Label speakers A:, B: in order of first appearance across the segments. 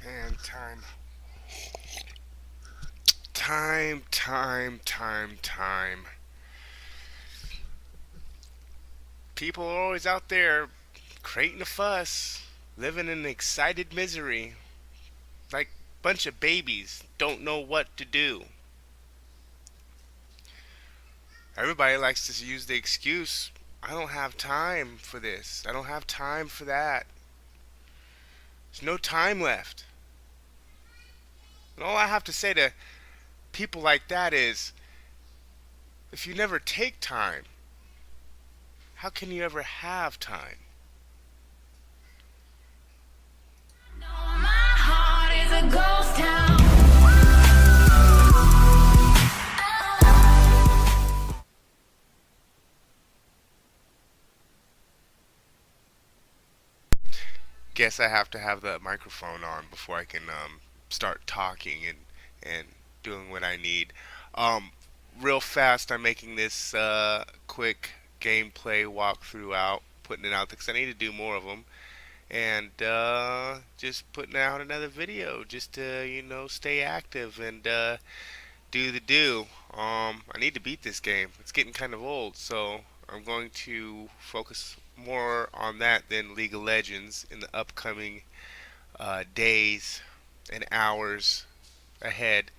A: And time. People are always out there creating a fuss, living in excited misery, like a bunch of babies don't know what to do. Everybody likes to use the excuse, I don't have time for this. I don't have time for that. There's no time left. And all I have to say to people like that is, if you never take time, how can you ever have time?
B: My heart is a ghost town.
A: Guess I have to have the microphone on before I can start talking and doing what I need. Um, Real fast, I'm making this quick gameplay walkthrough out, putting it out because I need to do more of them, and just putting out another video just to stay active and do the do. I need to beat this game. It's getting kind of old, so I'm going to focus more on that than League of Legends in the upcoming days and hours ahead.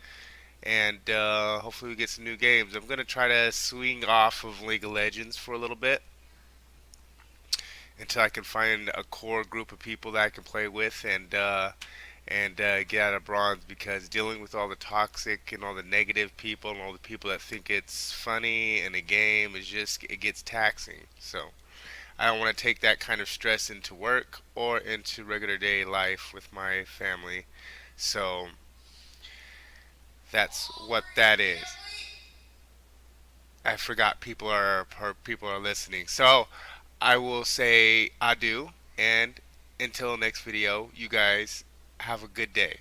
A: And hopefully we get some new games. I'm going to try to swing off of League of Legends for a little bit until I can find a core group of people that I can play with and get out of bronze, because dealing with all the toxic and all the negative people and all the people that think it's funny in a game is just, it gets taxing. So I don't want to take that kind of stress into work or into regular day life with my family. So that's what that is. I forgot people are listening. So I will say adieu, and until next video, you guys have a good day.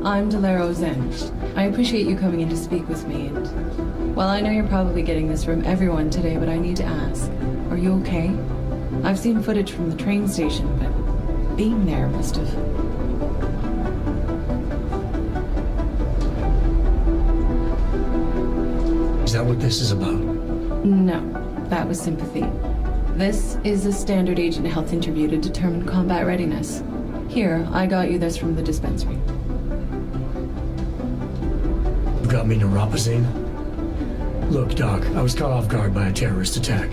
C: I'm Delero Zen. I appreciate you coming in to speak with me, and well, I know you're probably getting this from everyone today, but I need to ask, are you okay? I've seen footage from the train station, but being there must have...
D: Is that what this is about?
C: No, that was sympathy. This is a standard agent health interview to determine combat readiness. Here, I got you this from the dispensary.
D: You got me neuropazine? Look, Doc, I was caught off guard by a terrorist attack.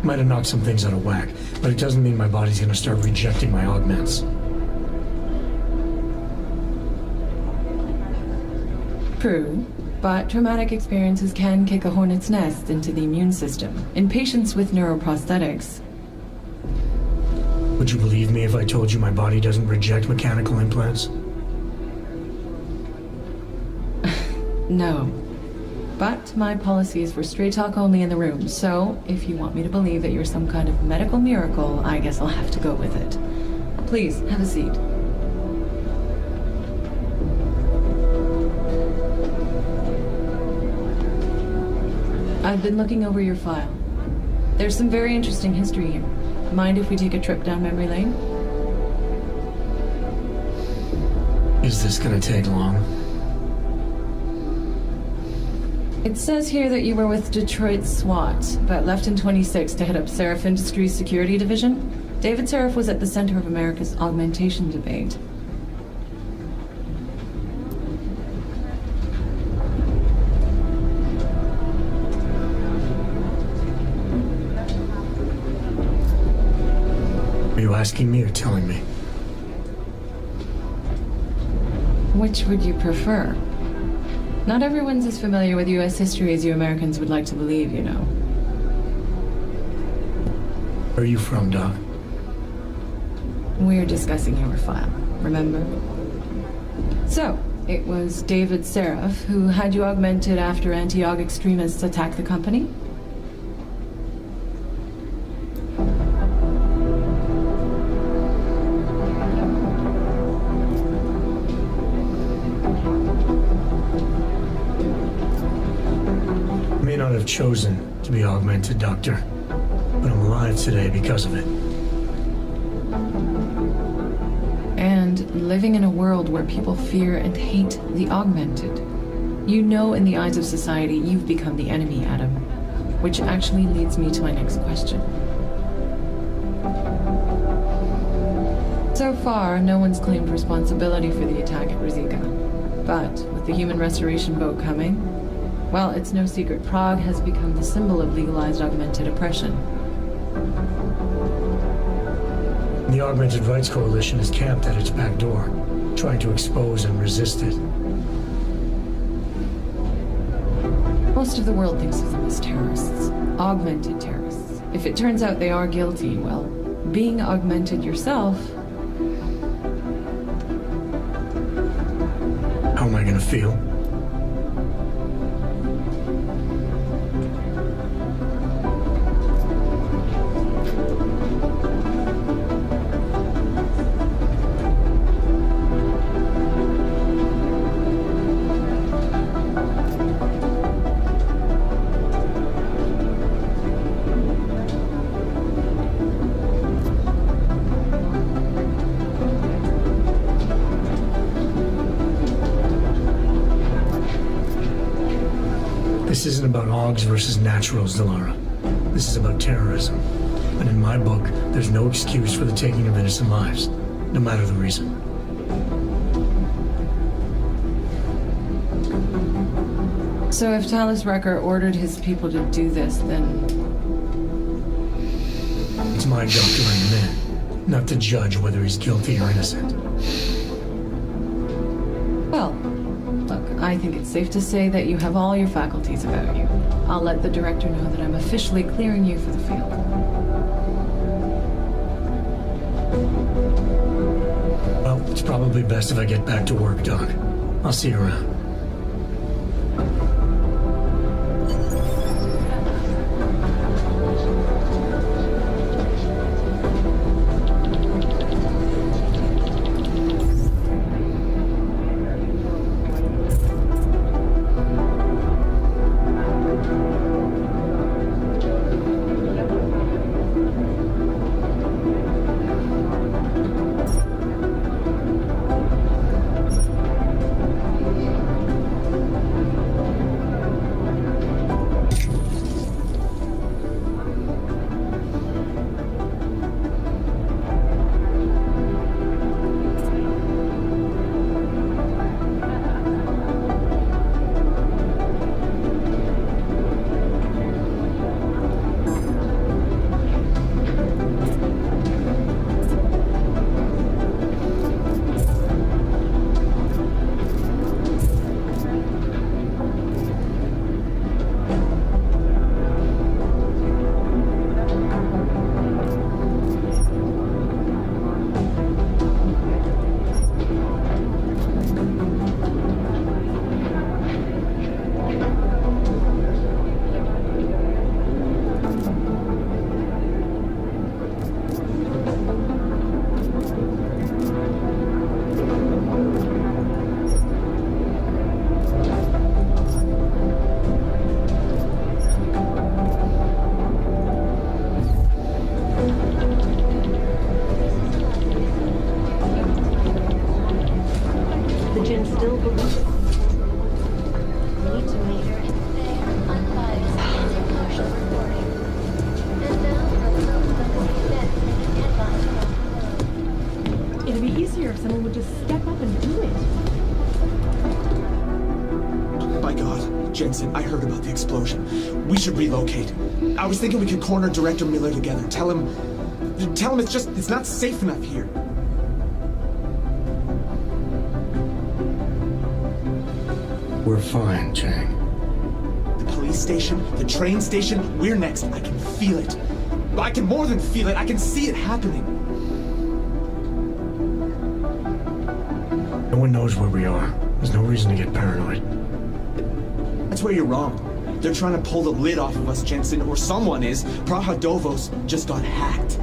D: Might have knocked some things out of whack, but it doesn't mean my body's gonna start rejecting my augments.
C: True, but traumatic experiences can kick a hornet's nest into the immune system. In patients with neuroprosthetics...
D: Would you believe me if I told you my body doesn't reject mechanical implants?
C: No. But my policy is for straight talk only in the room, so if you want me to believe that you're some kind of medical miracle, I guess I'll have to go with it. Please, have a seat. I've been looking over your file. There's some very interesting history here. Mind if we take a trip down memory lane?
D: Is this gonna take long?
C: It says here that you were with Detroit SWAT, but left in 26 to head up Seraph Industries' security division. David Seraph was at the center of America's augmentation debate.
D: Are you asking me or telling me?
C: Which would you prefer? Not everyone's as familiar with U.S. history as you Americans would like to believe, you know.
D: Where are you from, Doc?
C: We're discussing your file, remember? So, it was David Seraph who had you augmented after anti-aug extremists attacked the company?
D: I may not have chosen to be augmented, Doctor, but I'm alive today because of it.
C: And living in a world where people fear and hate the augmented. You know, in the eyes of society, you've become the enemy, Adam. Which actually leads me to my next question. So far, no one's claimed responsibility for the attack at Rizika. But with the human restoration vote coming, well, it's no secret Prague has become the symbol of legalized augmented oppression.
D: The Augmented Rights Coalition is camped at its back door, trying to expose and resist it.
C: Most of the world thinks of them as terrorists. Augmented terrorists. If it turns out they are guilty, well, being augmented yourself...
D: How am I gonna feel? This isn't about Augs versus naturals, Delara. This is about terrorism. And in my book, there's no excuse for the taking of innocent lives, no matter the reason.
C: So if Talus Wrecker ordered his people to do this, then...
D: It's my job to bring him in, not to judge whether he's guilty or innocent.
C: Well, look, I think it's safe to say that you have all your faculties about you. I'll let the director know that I'm officially clearing you for the field.
D: Well, it's probably best if I get back to work, Doc. I'll see you around.
E: Jensen, I heard about the explosion. We should relocate. I was thinking we could corner Director Miller together. Tell him it's not safe enough here.
D: We're fine, Chang.
E: The police station, the train station, we're next. I can feel it. I can more than feel it. I can see it happening.
D: No one knows where we are. There's no reason to get paranoid.
E: That's where you're wrong. They're trying to pull the lid off of us, Jensen, or someone is. Praha Dovos just got hacked.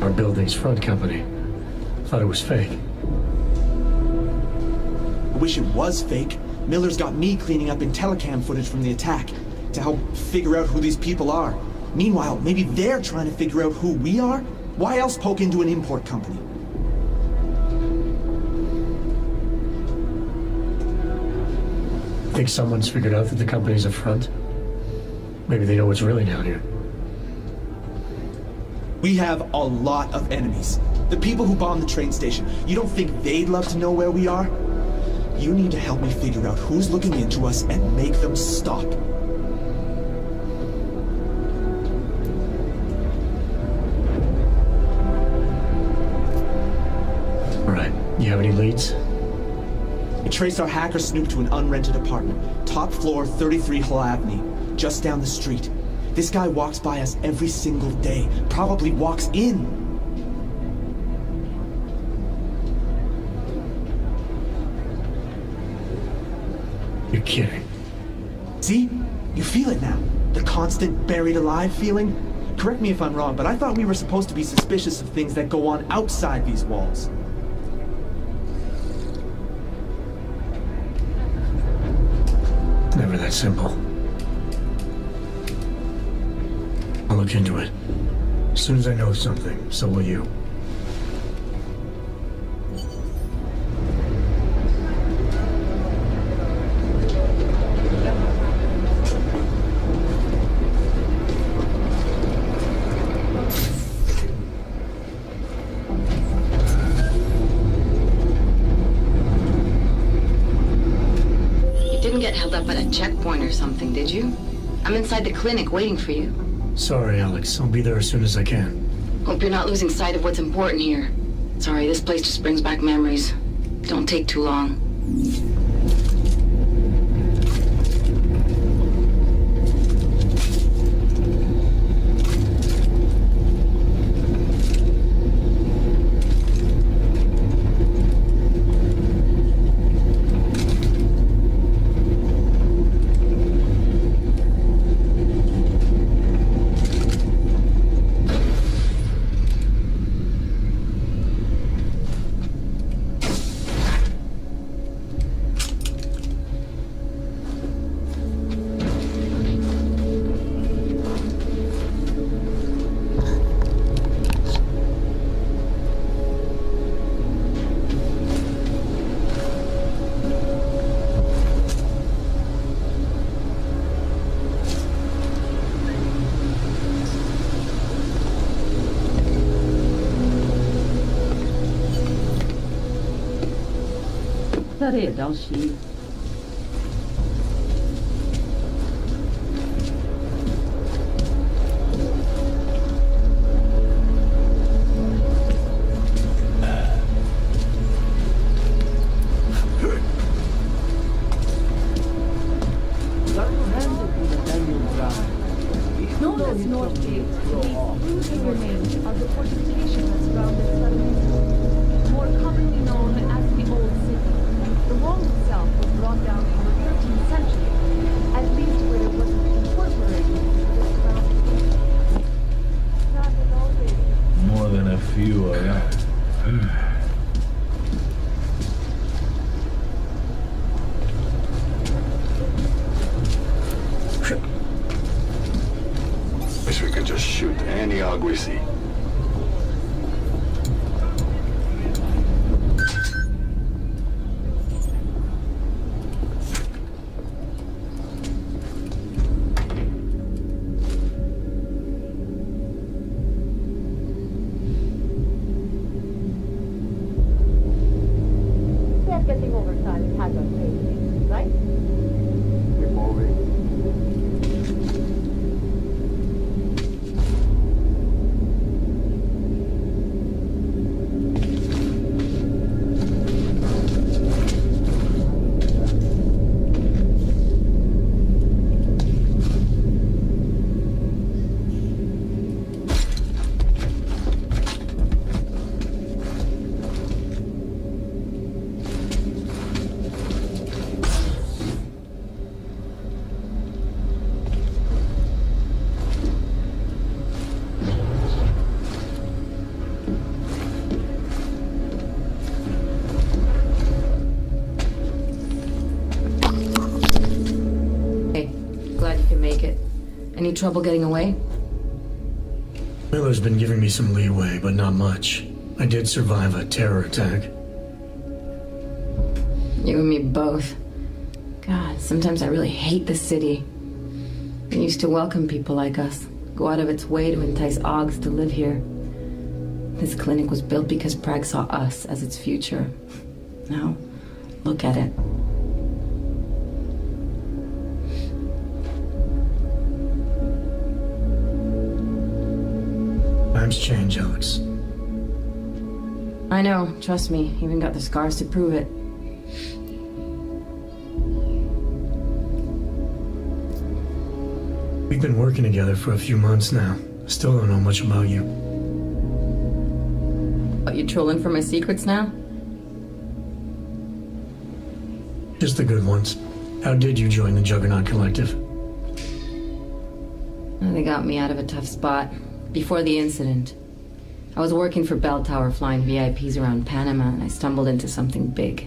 D: Our building's front company. Thought it was fake.
E: I wish it was fake. Miller's got me cleaning up IntelliCam footage from the attack to help figure out who these people are. Meanwhile, maybe they're trying to figure out who we are? Why else poke into an import company?
D: Think someone's figured out that the company's up front? Maybe they know what's really down here.
E: We have a lot of enemies. The people who bombed the train station. You don't think they'd love to know where we are? You need to help me figure out who's looking into us and make them stop.
D: All right, you have any leads?
E: I traced our hacker snoop to an unrented apartment. Top floor, 33 Hull Avenue. Just down the street. This guy walks by us every single day. Probably walks in.
D: You're kidding.
E: See? You feel it now. The constant buried alive feeling. Correct me if I'm wrong, but I thought we were supposed to be suspicious of things that go on outside these walls.
D: Never that simple. I'll look into it. As soon as I know something, so will you.
F: Didn't get held up at a checkpoint or something, did you? I'm inside the clinic waiting for you.
D: Sorry, Alex. I'll be there as soon as I can.
F: Hope you're not losing sight of what's important here. Sorry, this place just brings back memories. Don't take too long.
G: Wish we could just shoot any hog we see.
H: attack on train, right?
G: Keep moving.
F: Hey, glad you can make it. Any trouble getting away?
D: Miller's been giving me some leeway, but not much. I did survive a terror attack.
F: You and me both. God, sometimes I really hate the city. It used to welcome people like us, go out of its way to entice Augs to live here. This clinic was built because Prague saw us as its future. Now, look at it.
D: Times change, Alex.
F: I know, trust me, even got the scars to prove it.
D: We've been working together for a few months now. Still don't know much about you.
F: But you trolling for my secrets now?
D: Just the good ones. How did you join the Juggernaut Collective?
F: They got me out of a tough spot. Before the incident, I was working for Bell Tower flying VIPs around Panama, and I stumbled into something big.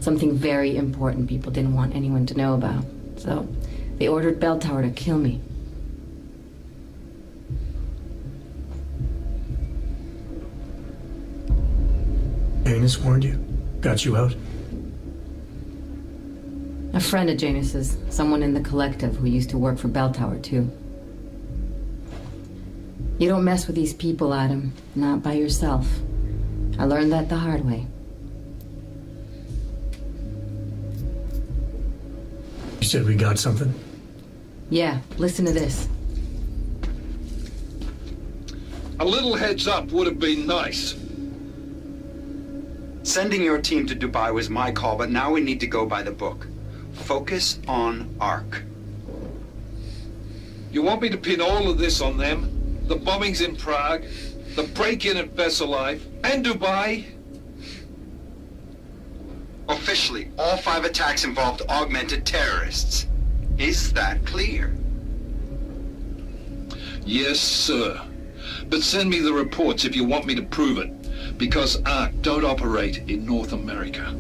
F: Something very important people didn't want anyone to know about. So, they ordered Bell Tower to kill me.
D: Janus warned you? Got you out?
F: A friend of Janus's, someone in the collective who used to work for Bell Tower too. You don't mess with these people, Adam. Not by yourself. I learned that the hard way.
D: You said we got something?
F: Yeah, listen to this.
I: A little heads up would have been nice.
J: Sending your team to Dubai was my call, but now we need to go by the book. Focus on Ark.
I: You want me to pin all of this on them? The bombings in Prague, the break-in at Vesellive, and Dubai?
J: Officially, all 5 attacks involved augmented terrorists. Is that clear?
I: Yes, sir. But send me the reports if you want me to prove it, because Ark don't operate in North America.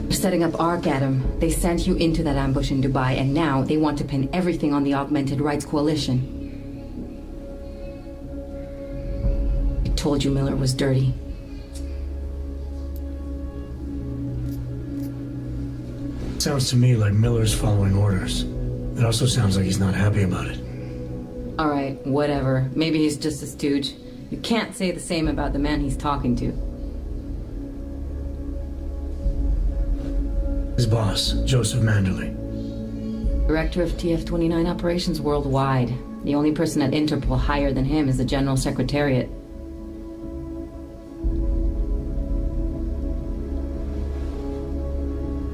F: They're setting up Ark, Adam. They sent you into that ambush in Dubai, and now they want to pin everything on the Augmented Rights Coalition. I told you Miller was dirty.
D: Sounds to me like Miller's following orders. It also sounds like he's not happy about it.
F: All right, whatever. Maybe he's just a stooge. You can't say the same about the man he's talking to.
D: His boss, Joseph Manderley.
F: Director of TF-29 operations worldwide. The only person at Interpol higher than him is the General Secretariat.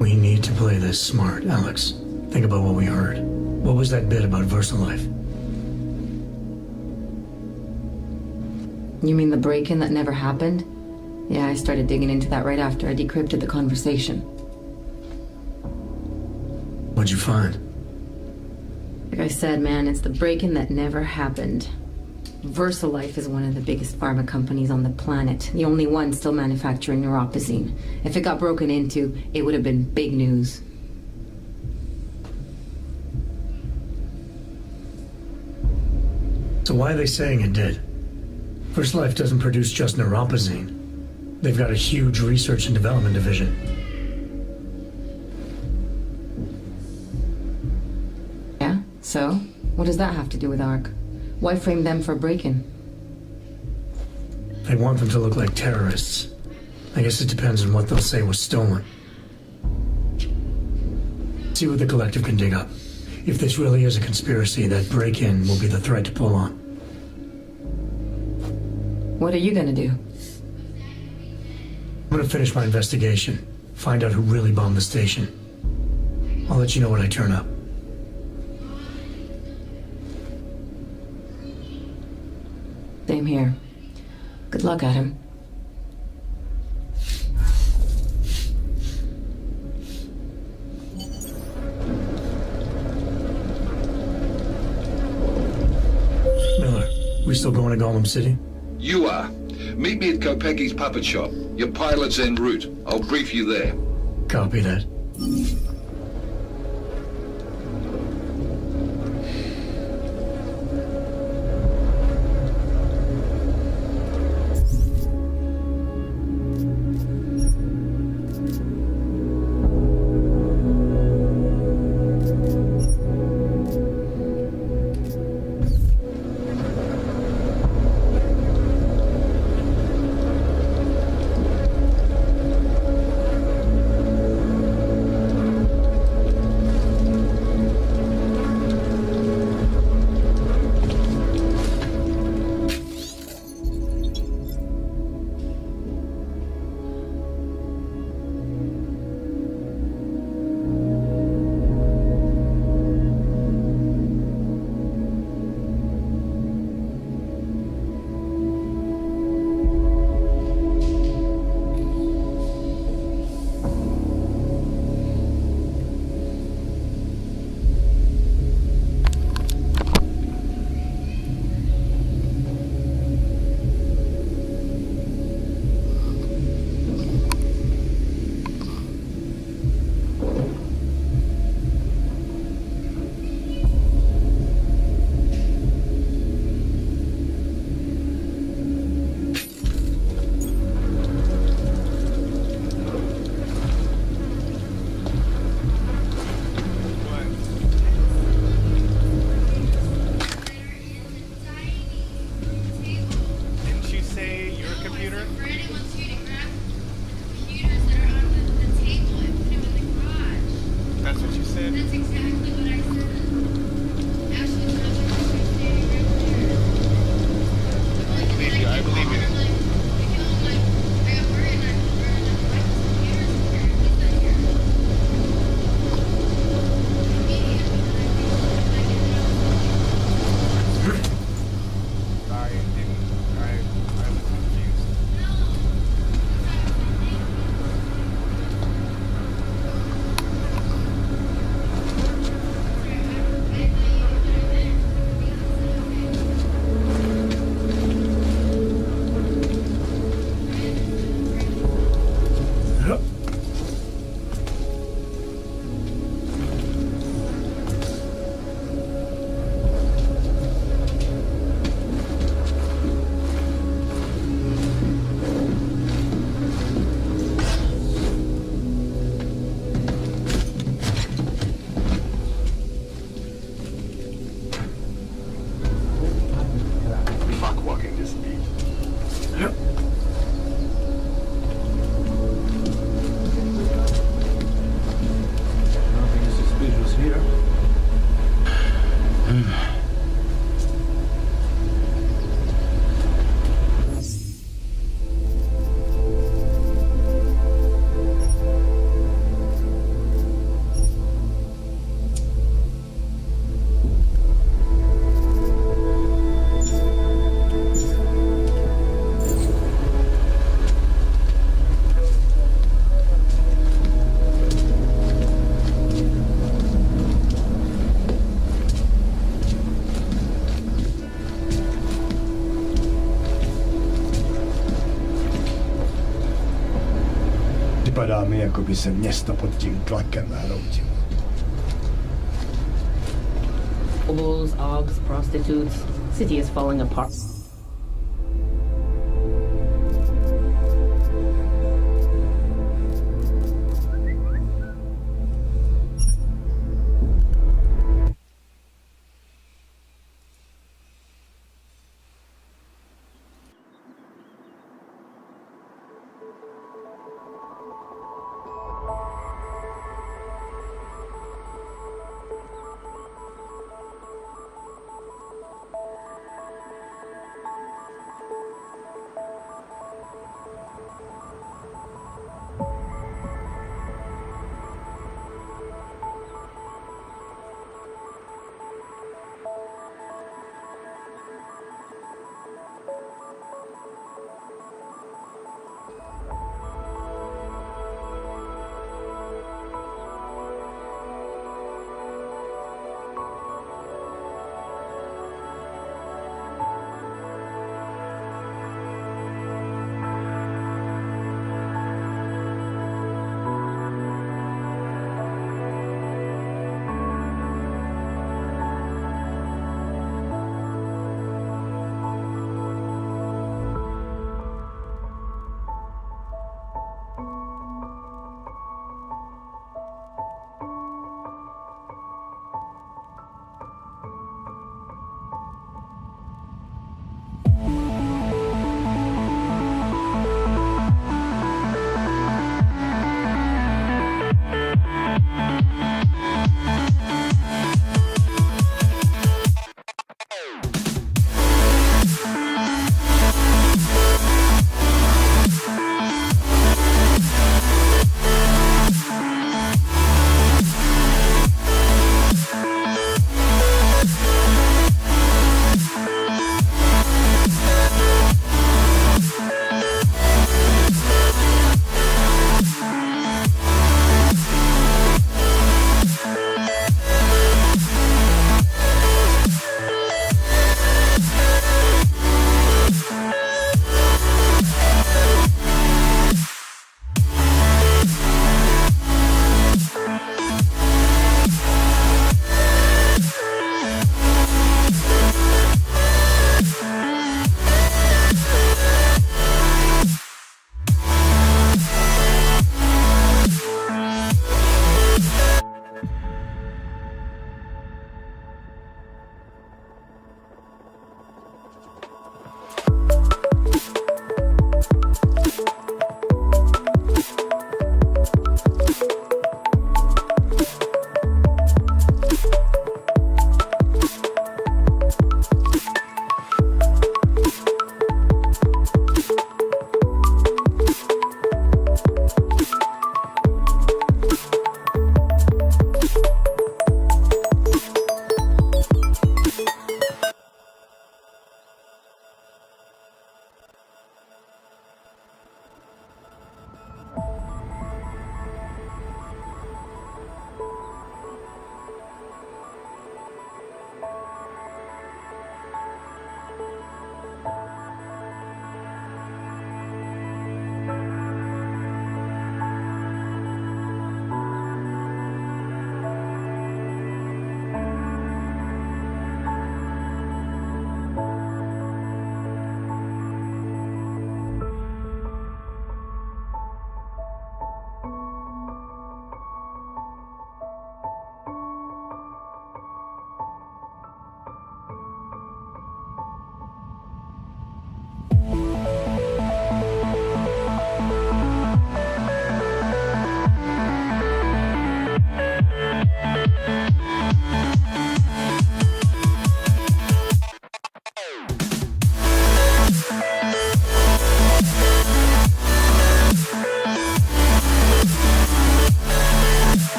D: We need to play this smart, Alex. Think about what we heard. What was that bit about VersaLife?
F: You mean the break-in that never happened? Yeah, I started digging into that right after I decrypted the conversation.
D: What'd you find?
F: Like I said, man, it's the break-in that never happened. VersaLife is one of the biggest pharma companies on the planet. The only one still manufacturing neuropozyne. If it got broken into, it would have been big news.
D: So why are they saying it did? VersaLife doesn't produce just neuropozyne. They've got a huge research and development division.
F: Yeah? So? What does that have to do with Ark? Why frame them for break-in?
D: They want them to look like terrorists. I guess it depends on what they'll say was stolen. See what the collective can dig up. If this really is a conspiracy, that break-in will be the thread to pull on.
F: What are you gonna do?
D: I'm gonna finish my investigation, find out who really bombed the station. I'll let you know when I turn up.
F: Same here. Good luck, Adam.
D: Miller, we still going to Gollum City?
I: You are. Meet me at Kopecki's puppet shop. Your pilot's en route. I'll brief you there.
D: Copy that.
H: Vypadá mi, jako by se město pod tím tlakem hroutilo.
K: Bulls, ogs, prostitutes. City is falling apart.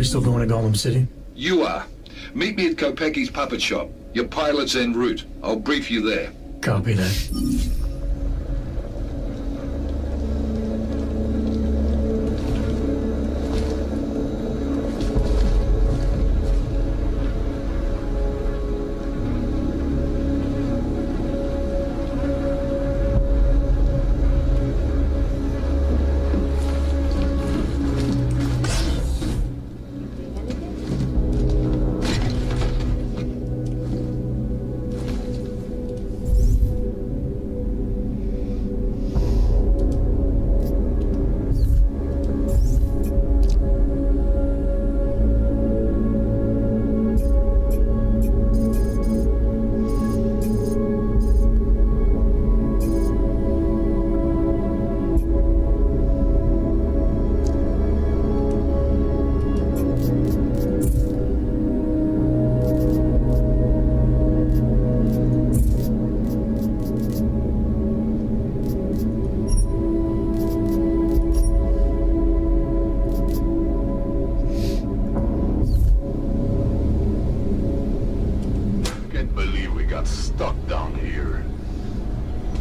D: We still going to Gollum City?
I: You are. Meet me at Kopecki's puppet shop. Your pilot's en route. I'll brief you there.
D: Copy that.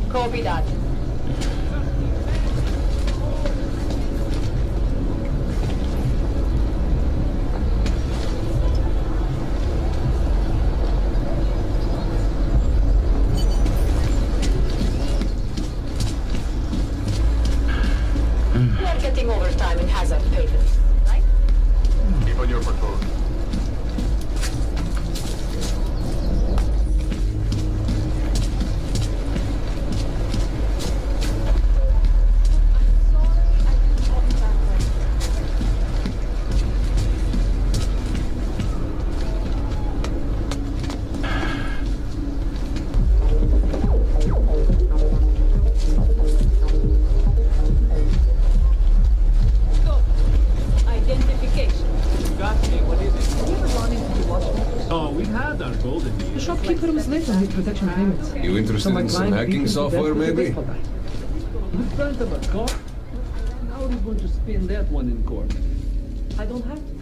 K: Copy that.
L: We are getting overtime in hazard pay for this, right?
G: Keep on your patrol.
M: Protection payments.
N: You interested in some hacking software, maybe?
M: You front of a car? How are you going to spin that one in court? I don't have to.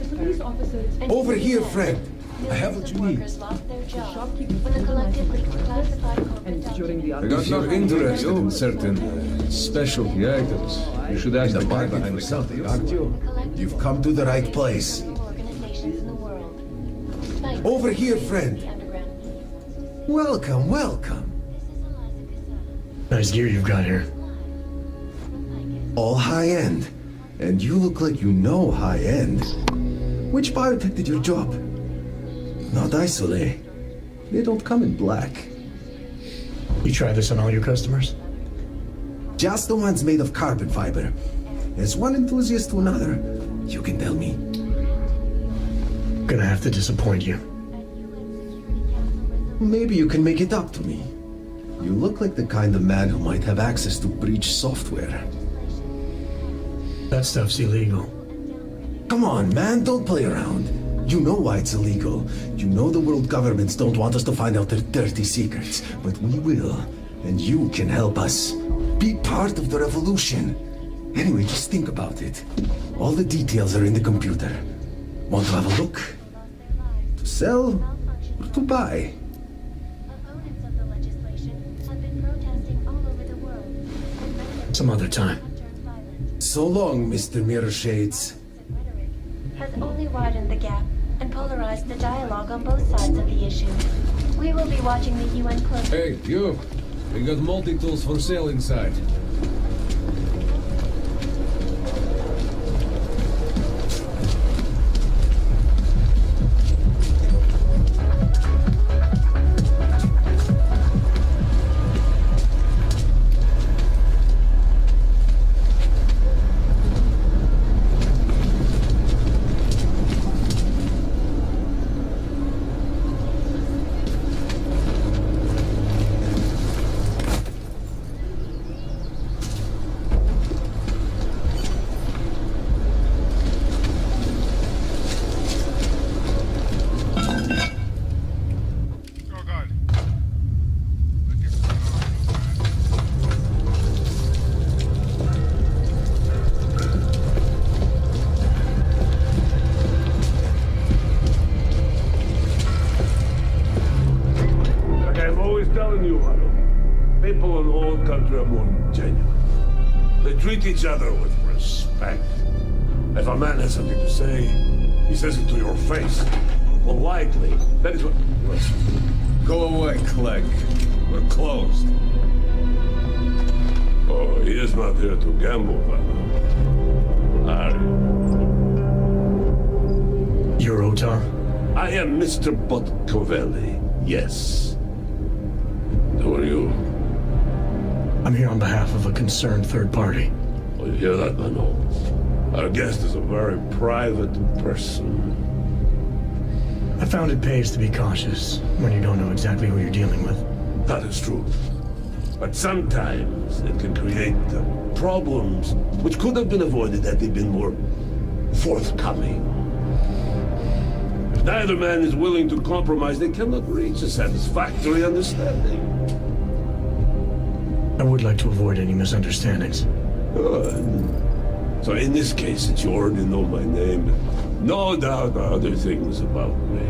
M: The police officer...
N: Over here, friend. I have what you need.
M: And during the
N: I got you're interested in certain specialty items. You should ask the guy behind the counter, aren't you?
O: You've come to the right place. Over here, friend. Welcome, welcome.
D: Nice gear you've got here.
O: All high-end. And you look like you know high-end. Which biotech did your job? Not Isolate. They don't come in black.
D: You try this on all your customers?
O: Just the ones made of carbon fiber. As one enthusiast to another, you can tell me.
D: Gonna have to disappoint you.
O: Maybe you can make it up to me. You look like the kind of man who might have access to breach software.
D: That stuff's illegal.
O: Come on, man, don't play around. You know why it's illegal. You know the world governments don't want us to find out their dirty secrets. But we will, and you can help us. Be part of the revolution. Anyway, just think about it. All the details are in the computer. Want to have a look? To sell or to buy?
D: Some other time.
O: So long, Mr. Mirror Shades.
P: Has only widened the gap and polarized the dialogue on both sides of the issue. We will be watching the UN closely.
N: Hey, you! We got multi-tools for sale inside.
Q: They treat each other with respect. If a man has something to say, he says it to your face. Politely. That is what... Listen.
N: Go away, Clegg. We're closed.
Q: Oh, he is not here to gamble, then. Are you?
D: You're Otar?
Q: I am Mr. Botcovelli, yes. Who are you?
D: I'm here on behalf of a concerned third party.
Q: Oh, you hear that, Mano? Our guest is a very private person.
D: I found it pays to be cautious when you don't know exactly who you're dealing with.
Q: That is true. But sometimes it can create problems which could have been avoided had they been more forthcoming. If neither man is willing to compromise, they cannot reach a satisfactory understanding.
D: I would like to avoid any misunderstandings.
Q: Good. So in this case, since you already know my name, no doubt other things about me,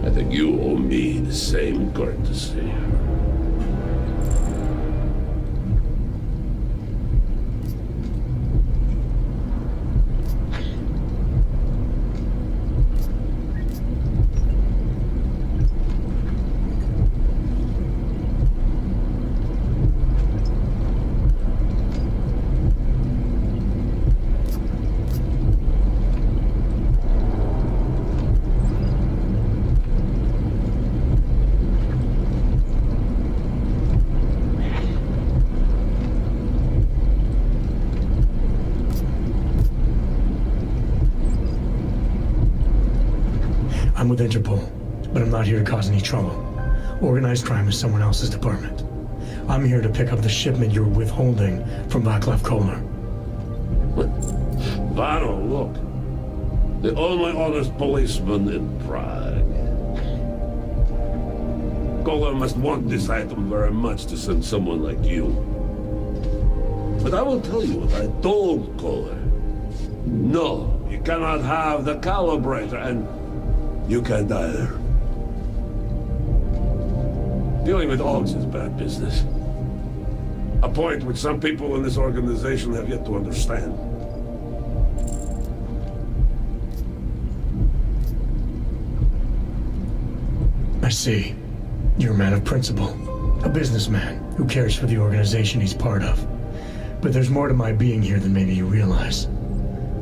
Q: I think you owe me the same courtesy.
D: I'm with Interpol, but I'm not here to cause any trouble. Organized crime is someone else's department. I'm here to pick up the shipment you're withholding from Vaclav Kohler.
Q: Vano, look. The only honest policeman in Prague. Kohler must want this item very much to send someone like you. But I will tell you what I told Kohler. No, you cannot have the calibrator, and you can't either. Dealing with Augs is bad business. A point which some people in this organization have yet to understand.
D: I see. You're a man of principle. A businessman who cares for the organization he's part of. But there's more to my being here than maybe you realize.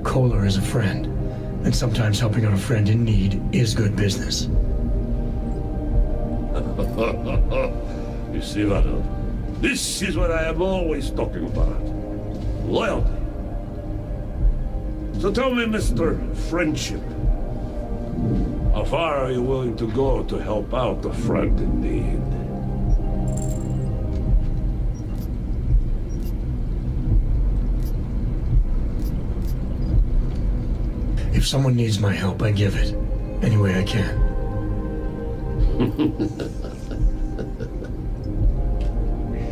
D: Kohler is a friend, and sometimes helping out a friend in need is good business.
Q: You see, Vano, this is what I am always talking about. Loyalty. So tell me, Mr. Friendship, how far are you willing to go to help out a friend in need?
D: If someone needs my help, I give it. Any way I can.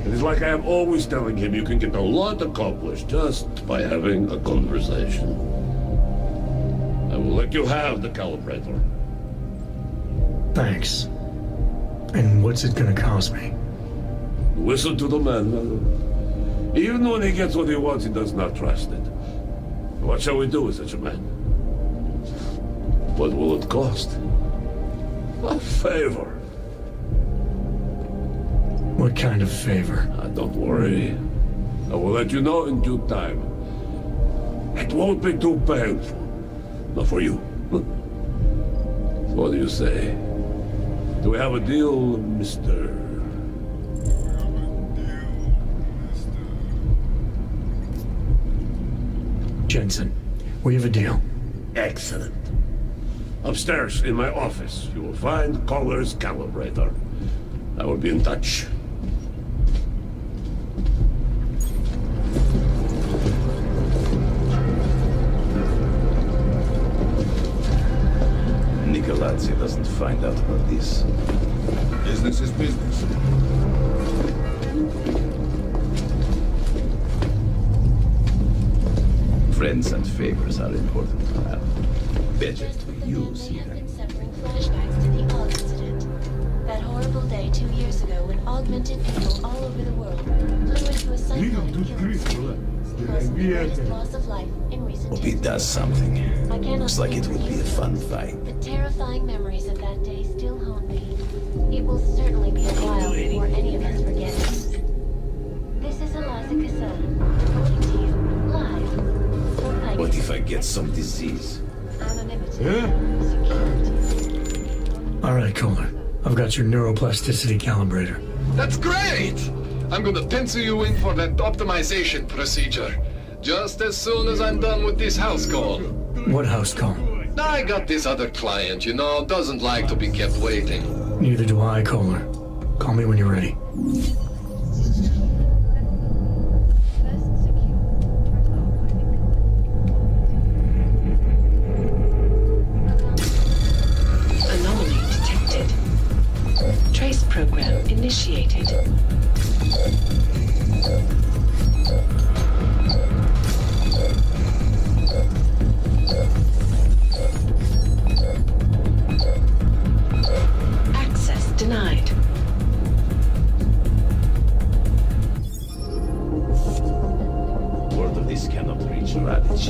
Q: It is like I am always telling him, you can get a lot accomplished just by having a conversation. I will let you have the calibrator.
D: Thanks. And what's it gonna cost me?
Q: Listen to the man. Even when he gets what he wants, he does not trust it. What shall we do with such a man? What will it cost? A favor.
D: What kind of favor?
Q: Don't worry. I will let you know in due time. It won't be too painful. Not for you. What do you say? Do we have a deal, Mr.
D: Jensen, we have a deal.
Q: Excellent. Upstairs in my office, you will find Kohler's calibrator. I will be in touch.
G: Nicolazzi doesn't find out about this.
N: Business is business.
G: Friends and favors are important to have. Better to use here.
P: Severing flashbacks to the Og incident. That horrible day 2 years ago when augmented people all over the world flew into a cyclone and killed causing the greatest loss of life in recent
O: Hope he
P: history.
O: does something.
P: I cannot
O: Looks like
P: say
O: it would be a
P: for
O: fun
P: sure.
O: fight.
P: The terrifying memories of that day still haunt me. It will certainly be a while before any of us forget it. This is Eliza Cassell, reporting to you, live, from Night.
O: What if I get some disease?
P: Anonymity.
D: All right, Kohler. I've got your neuroplasticity calibrator.
I: That's great! I'm gonna pencil you in for that optimization procedure. Just as soon as I'm done with this house call.
D: What house call?
I: I got this other client, doesn't like to be kept waiting.
D: Neither do I, Kohler. Call me when you're ready.
R: Anomaly detected. Trace program initiated. Access denied.
O: Word of this cannot reach Radich.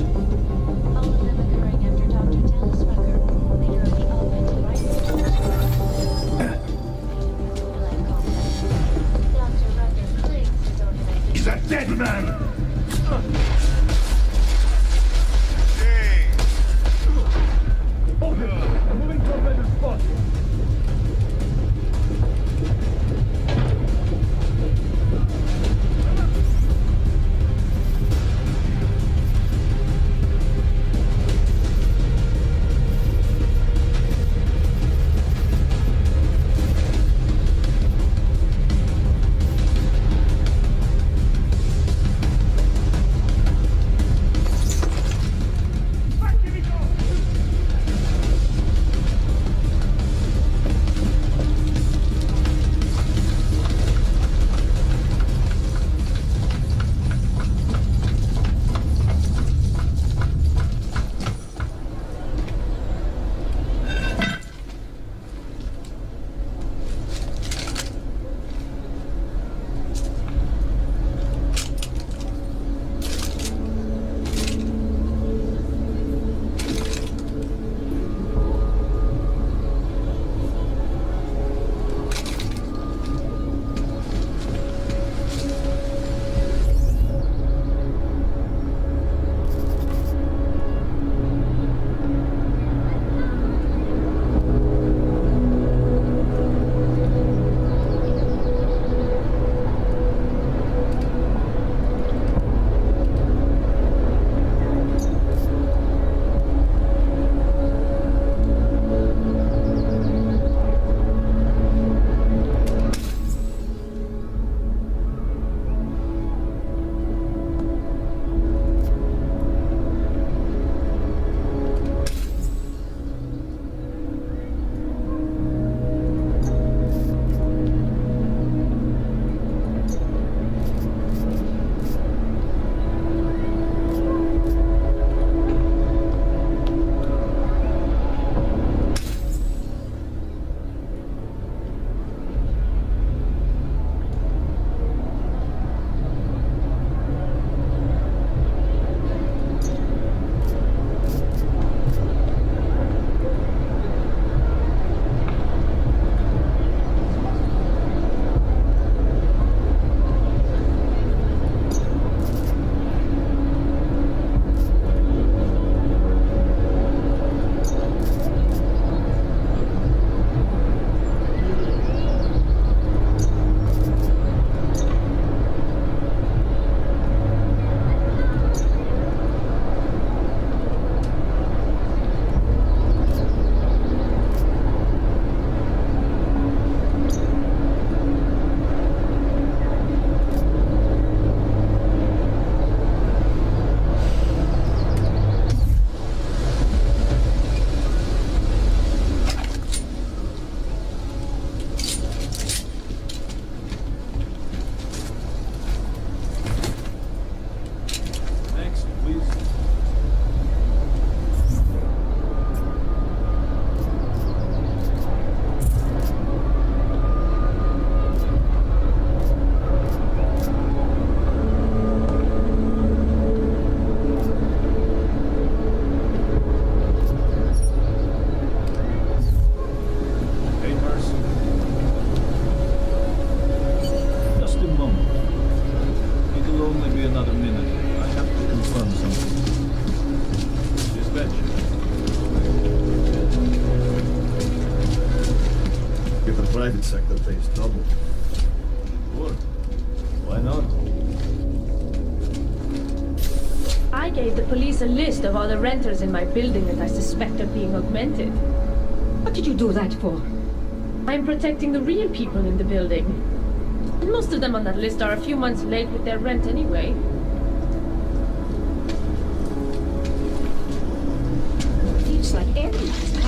P: All of them occurring after Dr. Dallas Rucker, leader of the augmented rifle. Dr. Rucker claims his organization.
Q: He's a dead man!
M: Moving to a better spot.
N: face trouble. Sure. Why not?
L: I gave the police a list of all the renters in my building that I suspect of being augmented.
K: What did you do that for?
L: I'm protecting the real people in the building. And most of them on that list are a few months late with their rent anyway.
K: Seems like everyone's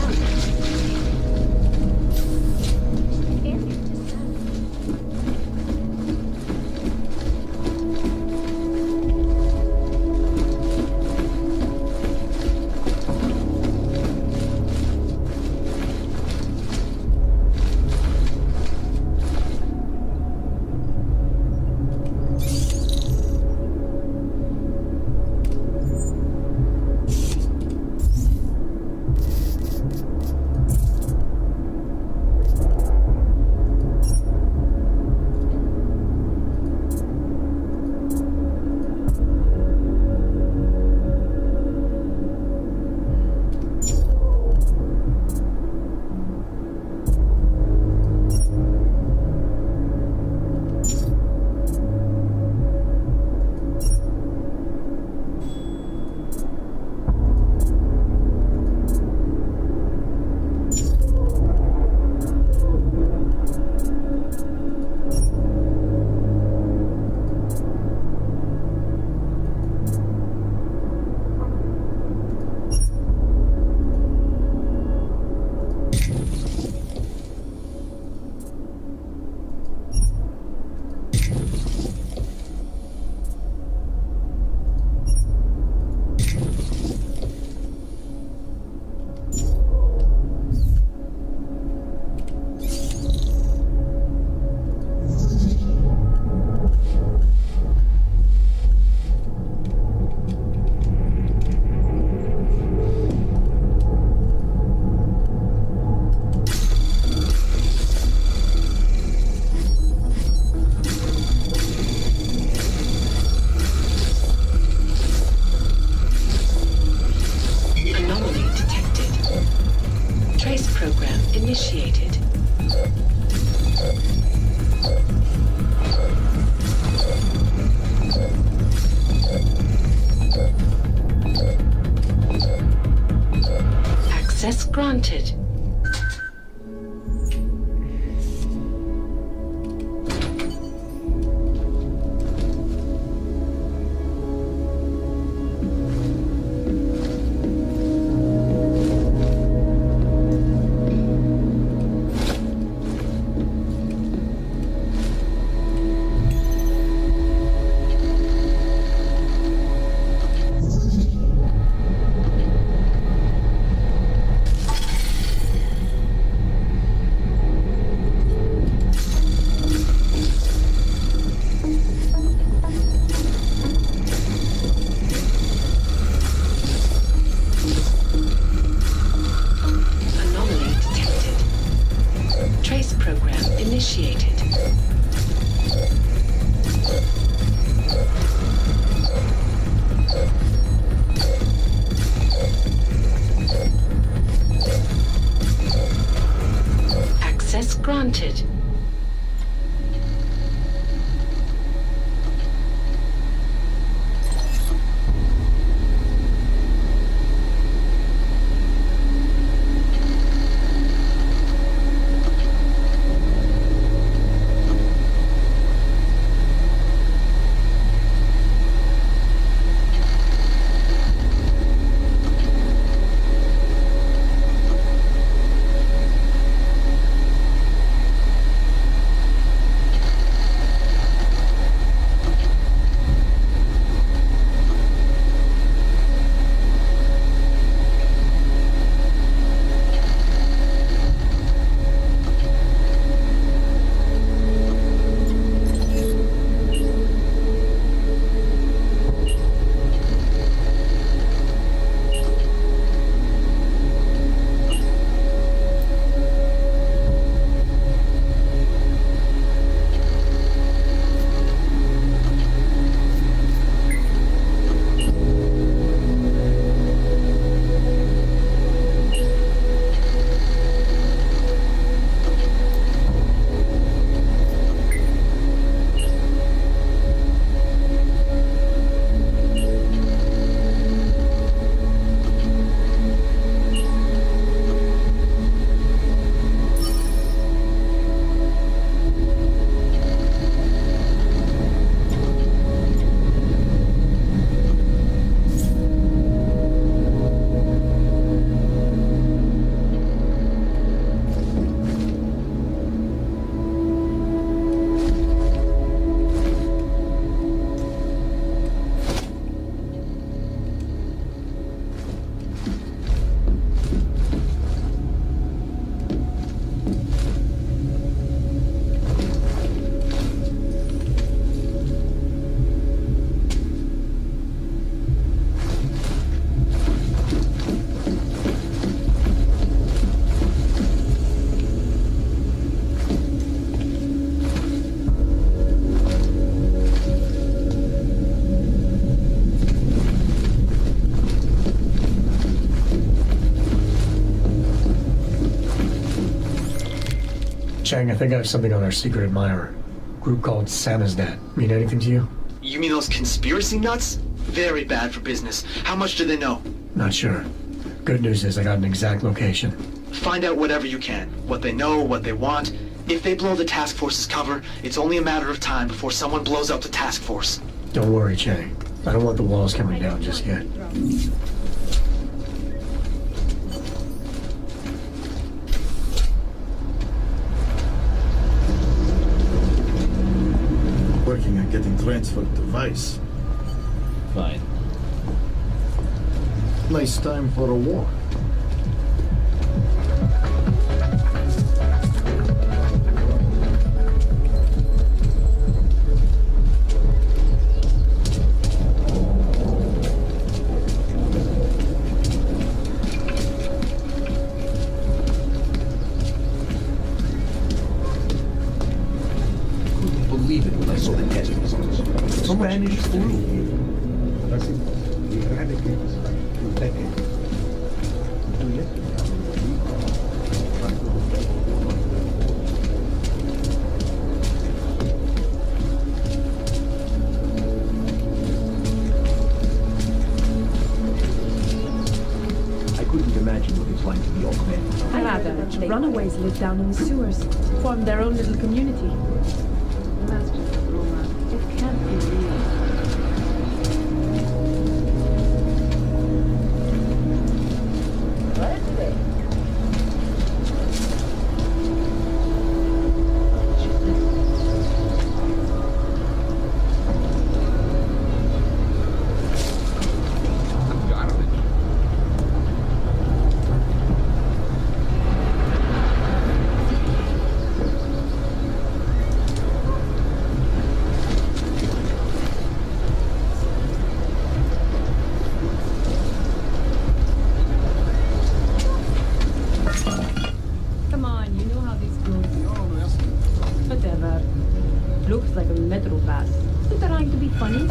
R: initiated. Access granted.
D: Chang, I think I have something on our secret admirer. Group called Samizdat. Mean anything to you?
E: You mean those conspiracy nuts? Very bad for business. How much do they know?
D: Not sure. Good news is I got an exact location.
E: Find out whatever you can. What they know, what they want. If they blow the task force's cover, it's only a matter of time before someone blows up the task force.
D: Don't worry, Chang. I don't want the walls coming down just yet.
Q: Working on getting transferred to Vice.
G: Fine.
Q: Nice time for a war.
G: Believe it when I saw the test results. Spanish flu.
M: I couldn't imagine what it's like to be augmented.
L: I rather runaways live down in the sewers, form their own little community. That's just a rumor. It can't be real. Come on, you know how this goes. Whatever. Looks like a metro pass. Isn't trying to be funny.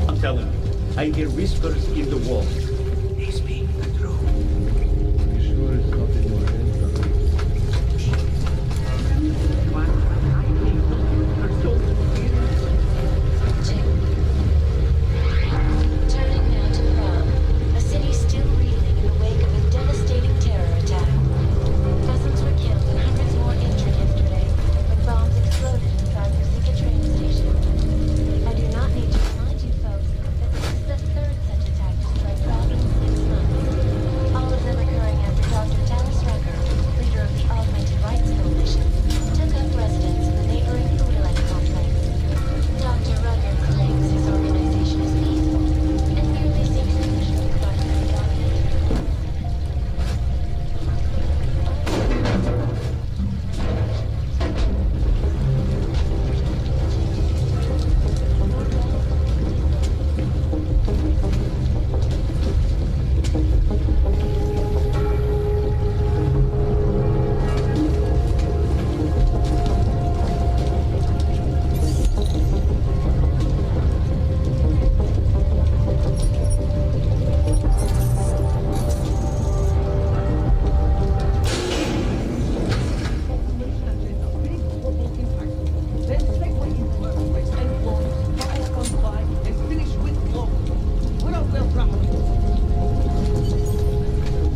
M: I'm telling you, I hear whispers in the wall. They speak the truth.
N: Sure it's not in your head.
P: Turning now to Prague, a city still reeling in the wake of a devastating terror attack. Dozens were killed and hundreds more injured yesterday when bombs exploded inside the Zika train station. I do not need to remind you folks that this is the third such attack to strike Prague in 6 months. All of them occurring after Dr. Talis Rucker, leader of the Augmented Rights Coalition, took up residence in the neighboring Udalek complex. Dr. Rucker claims his organization is peaceful and merely seeks to push the primary domination.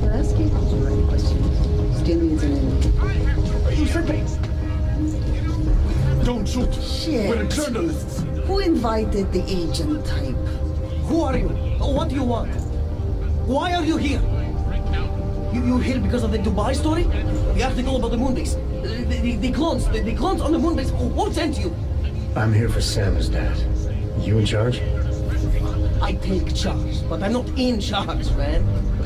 S: Let's get to the right question. Still needs an ending.
Q: You said don't shoot.
S: Shit.
Q: We're journalists.
S: Who invited the agent type?
T: Who are you? What do you want? Why are you here? You're here because of the Dubai story? The article about the moon base? The clones on the moon base? Who sent you?
D: I'm here for Samizdat. You in charge?
T: I take charge, but I'm not in charge, man.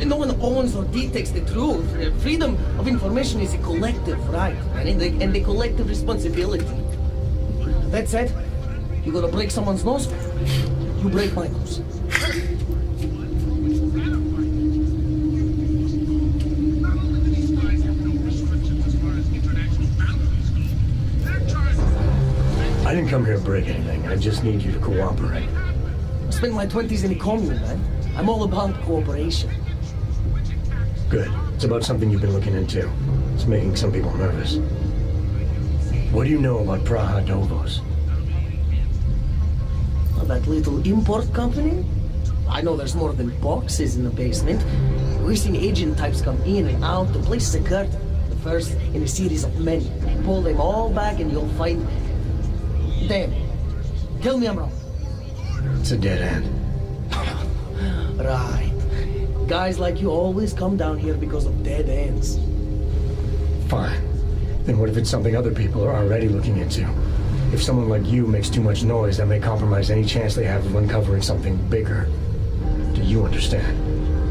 T: No one owns or dictates the truth. Freedom of information is a collective right, man, and a collective responsibility. That said, you gonna break someone's nose? You break my nose.
D: I didn't come here to break anything. I just need you to cooperate.
T: I spent my 20s in a commune, man. I'm all about cooperation.
D: Good. It's about something you've been looking into. It's making some people nervous. What do you know about Praha Dovos?
T: That little import company? I know there's more than boxes in the basement. We've seen agent types come in and out. The place is a curtain. The first in a series of many. Pull them all back and you'll find... Damn. Tell me I'm wrong.
D: It's a dead end.
T: Right. Guys like you always come down here because of dead ends.
D: Fine. Then what if it's something other people are already looking into? If someone like you makes too much noise, that may compromise any chance they have of uncovering something bigger. Do you understand?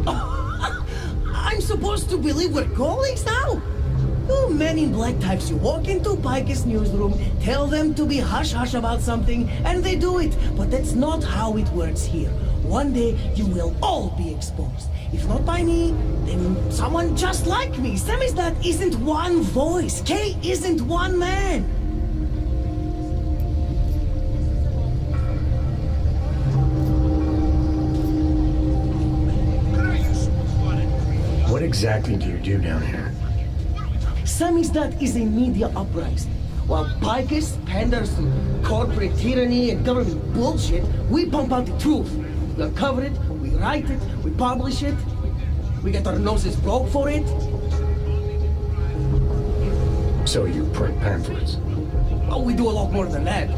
T: I'm supposed to believe we're colleagues now? You men in black types, you walk into Pike's newsroom, tell them to be hush-hush about something, and they do it. But that's not how it works here. One day, you will all be exposed. If not by me, then someone just like me. Samizdat isn't one voice. K isn't one man.
D: What exactly do you do down here?
T: Samizdat is a media uprising. While Picus panders to corporate tyranny and government bullshit, we pump out the truth. We uncover it, we write it, we publish it. We get our noses broke for it.
D: So you print pamphlets?
T: Oh, we do a lot more than that.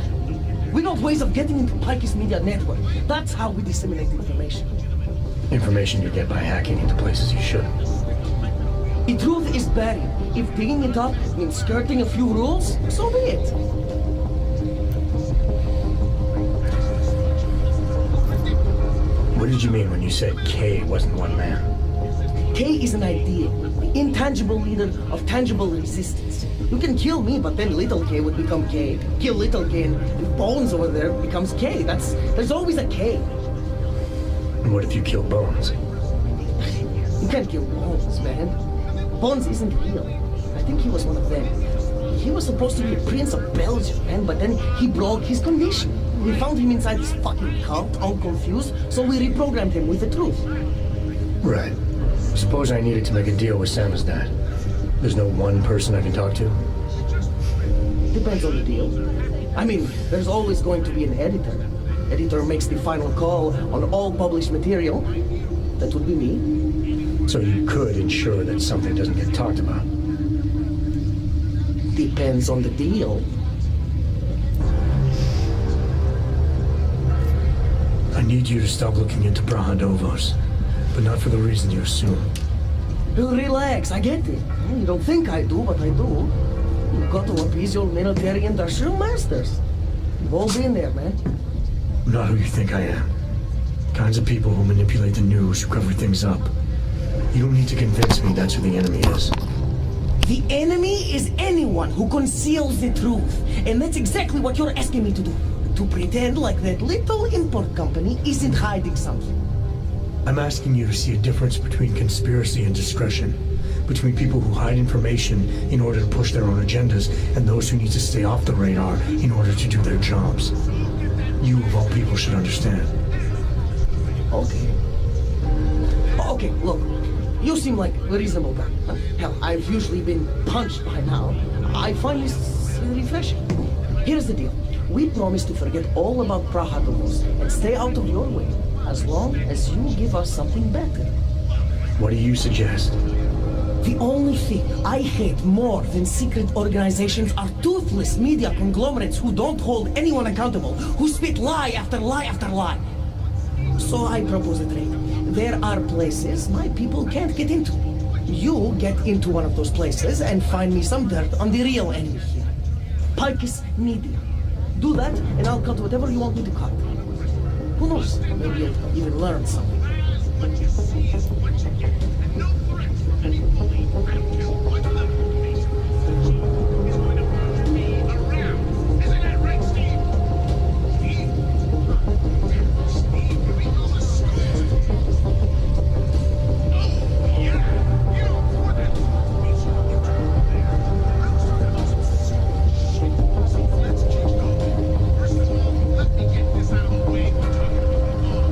T: We got ways of getting into Picus media network. That's how we disseminate information.
D: Information you get by hacking into places you shouldn't.
T: The truth is buried. If digging it up means skirting a few rules, so be it.
D: What did you mean when you said K wasn't one man?
T: K is an idea, the intangible leader of tangible resistance. You can kill me, but then little K would become K. Kill little K and Bones over there becomes K. There's always a K.
D: And what if you kill Bones?
T: You can't kill Bones, man. Bones isn't real. I think he was one of them. He was supposed to be a prince of Belgium, man, but then he broke his condition. We found him inside this fucking cult, all confused, so we reprogrammed him with the truth.
D: Right. Suppose I needed to make a deal with Samizdat. There's no one person I can talk to?
T: Depends on the deal. I mean, there's always going to be an editor. Editor makes the final call on all published material. That would be me.
D: So you could ensure that something doesn't get talked about?
T: Depends on the deal.
D: I need you to stop looking into Brahadovos, but not for the reason you assume.
T: Relax, I get it. You don't think I do, but I do. You've got to appease your military industrial masters. We've all been there, man.
D: I'm not who you think I am. Kinds of people who manipulate the news, who cover things up. You don't need to convince me that's who the enemy is.
T: The enemy is anyone who conceals the truth. And that's exactly what you're asking me to do. To pretend like that little import company isn't hiding something.
D: I'm asking you to see a difference between conspiracy and discretion. Between people who hide information in order to push their own agendas and those who need to stay off the radar in order to do their jobs. You, of all people, should understand.
T: Okay. Okay, look. You seem like a reasonable guy. Hell, I've usually been punched by now. I find this refreshing. Here's the deal. We promise to forget all about Prahatovos and stay out of your way, as long as you give us something better.
D: What do you suggest?
T: The only thing I hate more than secret organizations are toothless media conglomerates who don't hold anyone accountable, who spit lie after lie after lie. So I propose a trade. There are places my people can't get into. You get into one of those places and find me some dirt on the real enemy here. Picus Media. Do that, and I'll cut whatever you want me to cut. Who knows? Maybe you'll even learn something.
B: What you see is what you get. And no threat from any bully. I don't care what level of base is going to murder me around. Isn't that right, Steve? Steve? Steve, can we go to school? Oh, yeah. You know, for that information you turn there, I'm talking about some shit. So let's keep going. First of all, let me get this out of the way. We're talking about law.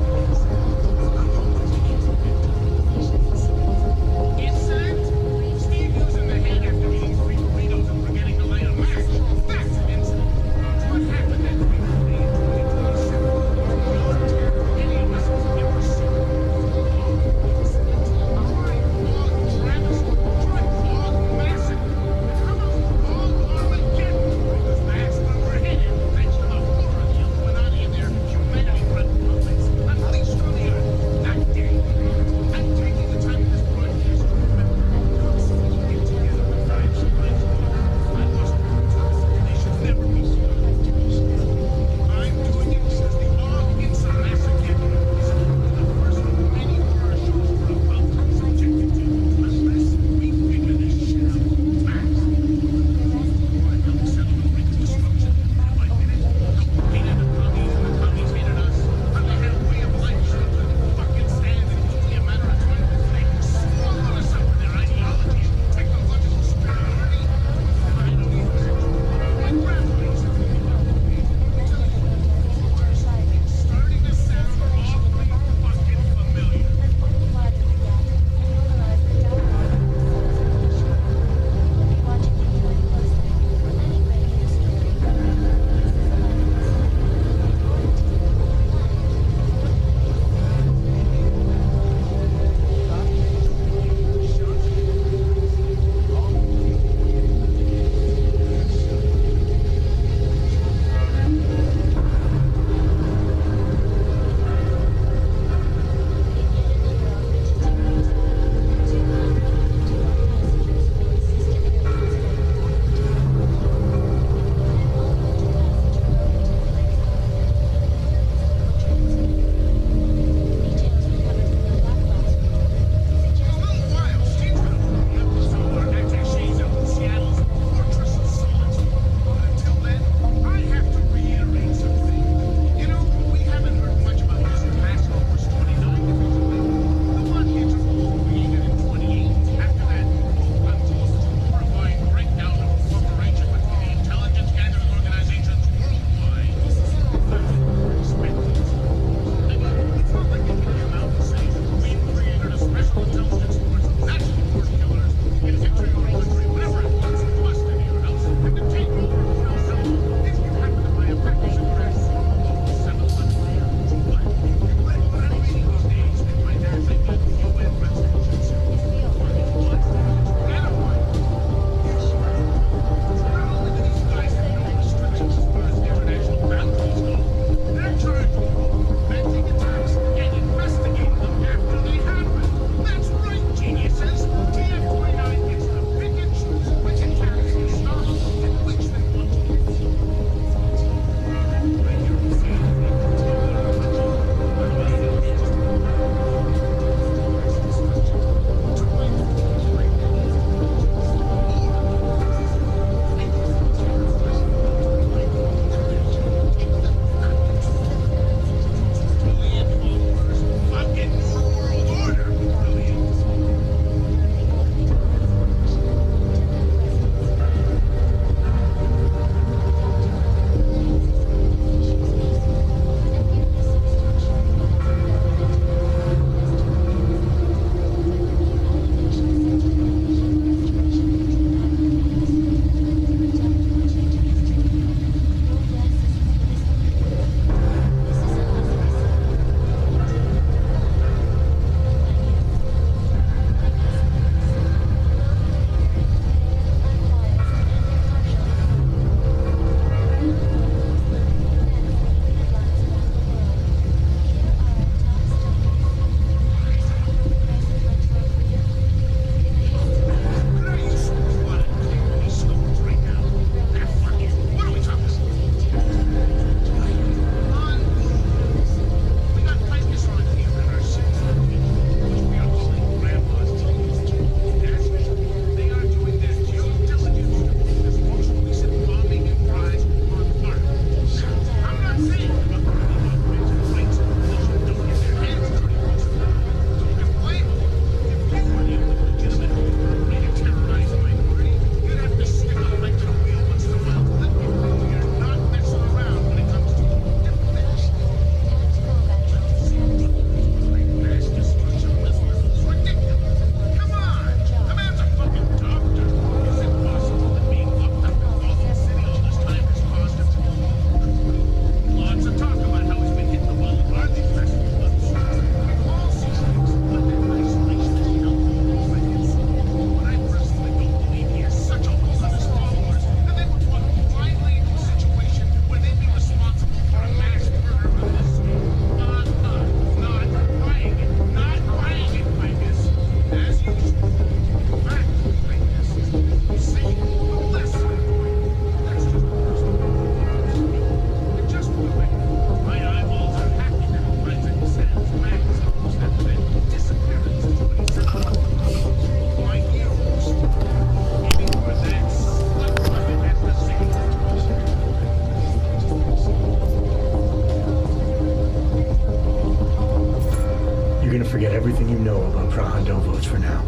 D: You're gonna forget everything you know about Prahandovos for now.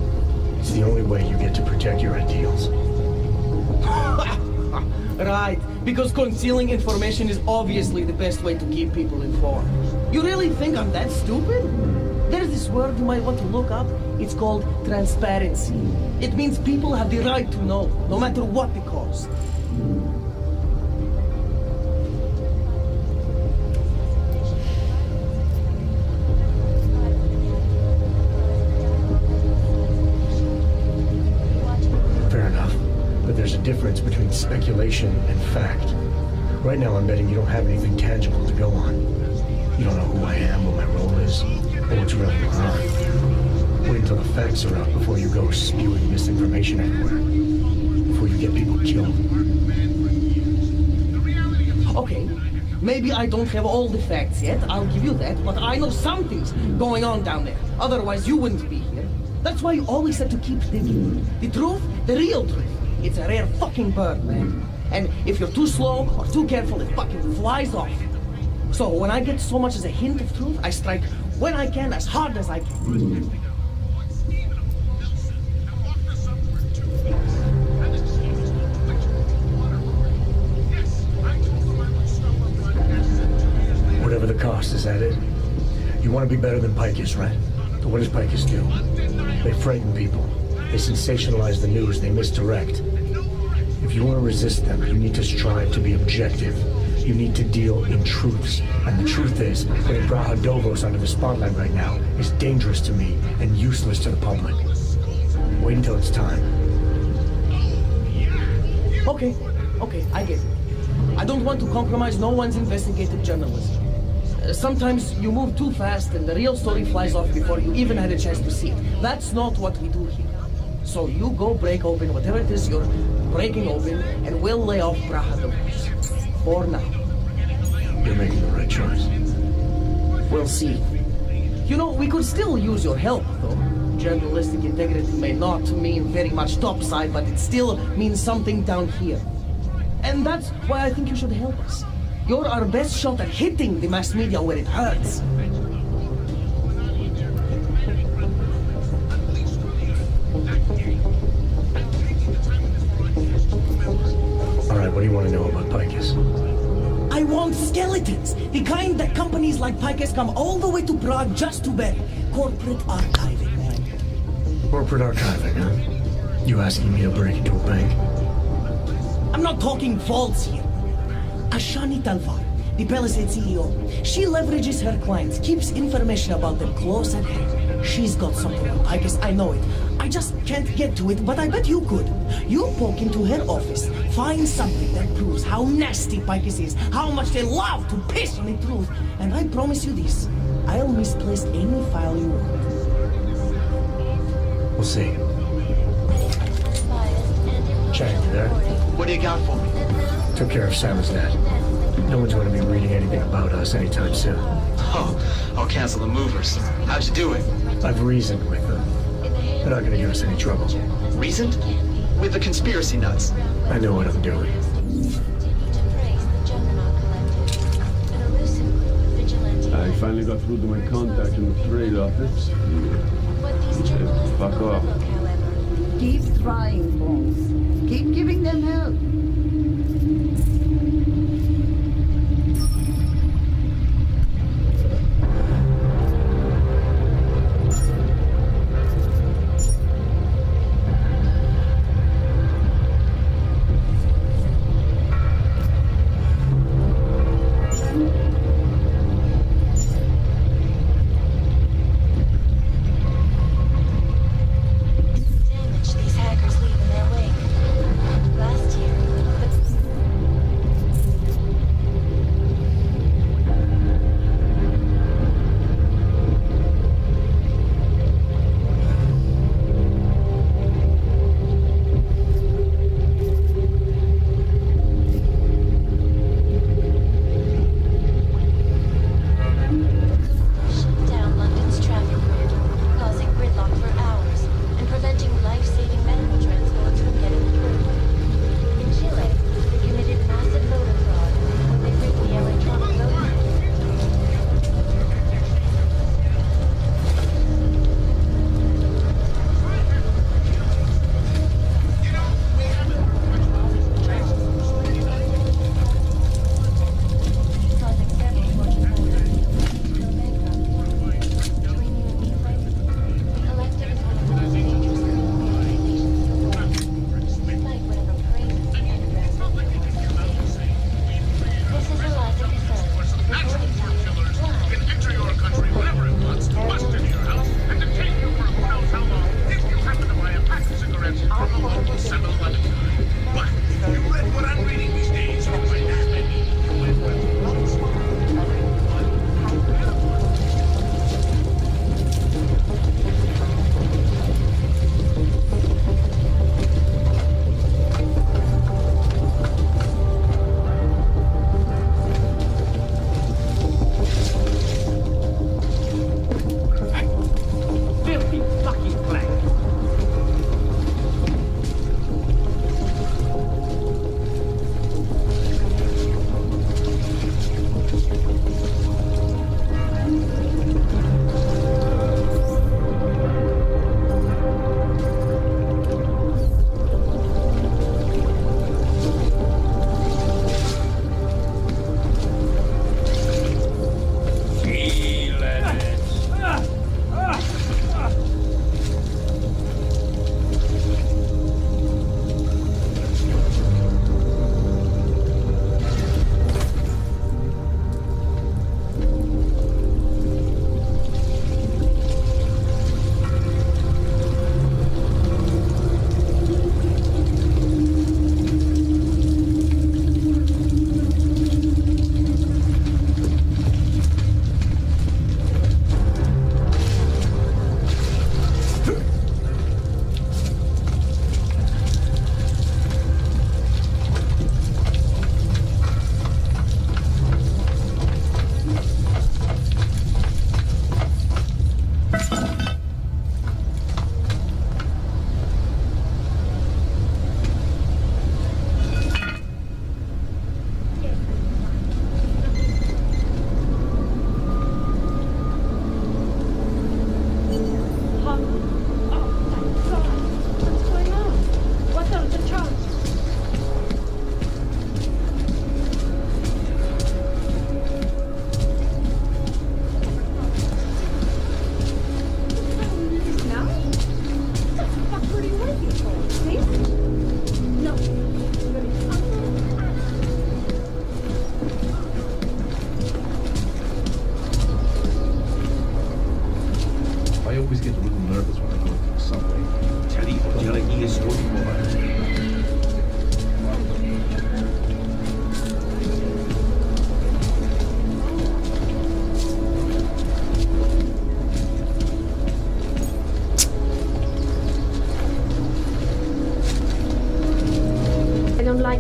D: It's the only way you get to protect your ideals.
T: Right, because concealing information is obviously the best way to keep people informed. You really think I'm that stupid? There's this word you might want to look up. It's called transparency. It means people have the right to know, no matter what the cost.
D: Fair enough, but there's a difference between speculation and fact. Right now I'm betting you don't have anything tangible to go on. You don't know who I am, what my role is, or what's really going on. Wait until the facts are out before you go spewing misinformation everywhere. Before you get people killed.
T: Okay, maybe I don't have all the facts yet, I'll give you that, but I know something's going on down there. Otherwise you wouldn't be here. That's why you always have to keep digging. The truth, the real truth. It's a rare fucking bird, man. And if you're too slow or too careful, it fucking flies off. So when I get so much as a hint of truth, I strike when I can, as hard as I can.
D: Whatever the cost, is that it? You want to be better than Picus, right? But what does Picus do? They frighten people. They sensationalize the news. They misdirect. If you want to resist them, you need to strive to be objective. You need to deal in truths. And the truth is, putting Prahandovos under the spotlight right now is dangerous to me and useless to the public. Wait until it's time.
T: Okay, I get it. I don't want to compromise no one's investigative journalism. Sometimes you move too fast and the real story flies off before you even had a chance to see it. That's not what we do here. So you go break open whatever it is you're breaking open, and we'll lay off Prahandovos. For now.
D: You're making the right choice.
T: We'll see. You know, we could still use your help, though. Journalistic integrity may not mean very much topside, but it still means something down here. And that's why I think you should help us. You're our best shot at hitting the mass media where it hurts.
D: Alright, what do you want to know about Picus?
T: I want skeletons. The kind that companies like Picus come all the way to Prague just to bury. Corporate archiving, man.
D: Corporate archiving, huh? You asking me to break into a bank?
T: I'm not talking vaults here. Ashani Talvar, the Palisade CEO, she leverages her clients, keeps information about them close at hand. She's got something on Picus, I know it. I just can't get to it, but I bet you could. You poke into her office, find something that proves how nasty Picus is, how much they love to piss on the truth, and I promise you this, I'll misplace any file you want.
D: We'll see. Chang, you there?
J: What do you got for me?
D: Took care of Sam's dad. No one's going to be reading anything about us anytime soon.
J: Oh, I'll cancel the movers. How'd you do it?
D: I've reasoned with them. They're not going to give us any trouble.
J: Reasoned? With the conspiracy nuts.
D: I know what I'm doing.
Q: I finally got through to my contact in the trade office. He said, fuck off.
S: Keep trying, Bones. Keep giving them help.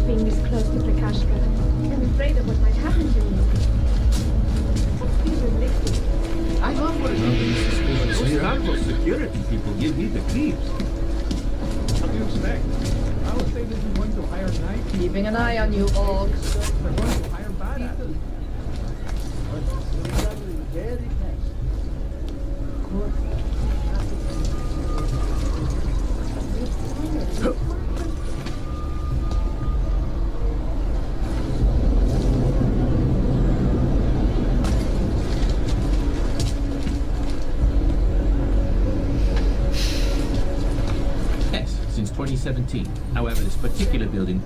L: like being this close to Prakashka. I'm afraid of what might happen to me.
M: I love what it is. Those Narco security people give me the creeps. What do you expect? I would say this is going to hire night.
S: Keeping an eye on you, Orcs.
M: They're going to hire bad people. Very Yes, since 2017. However, this particular building.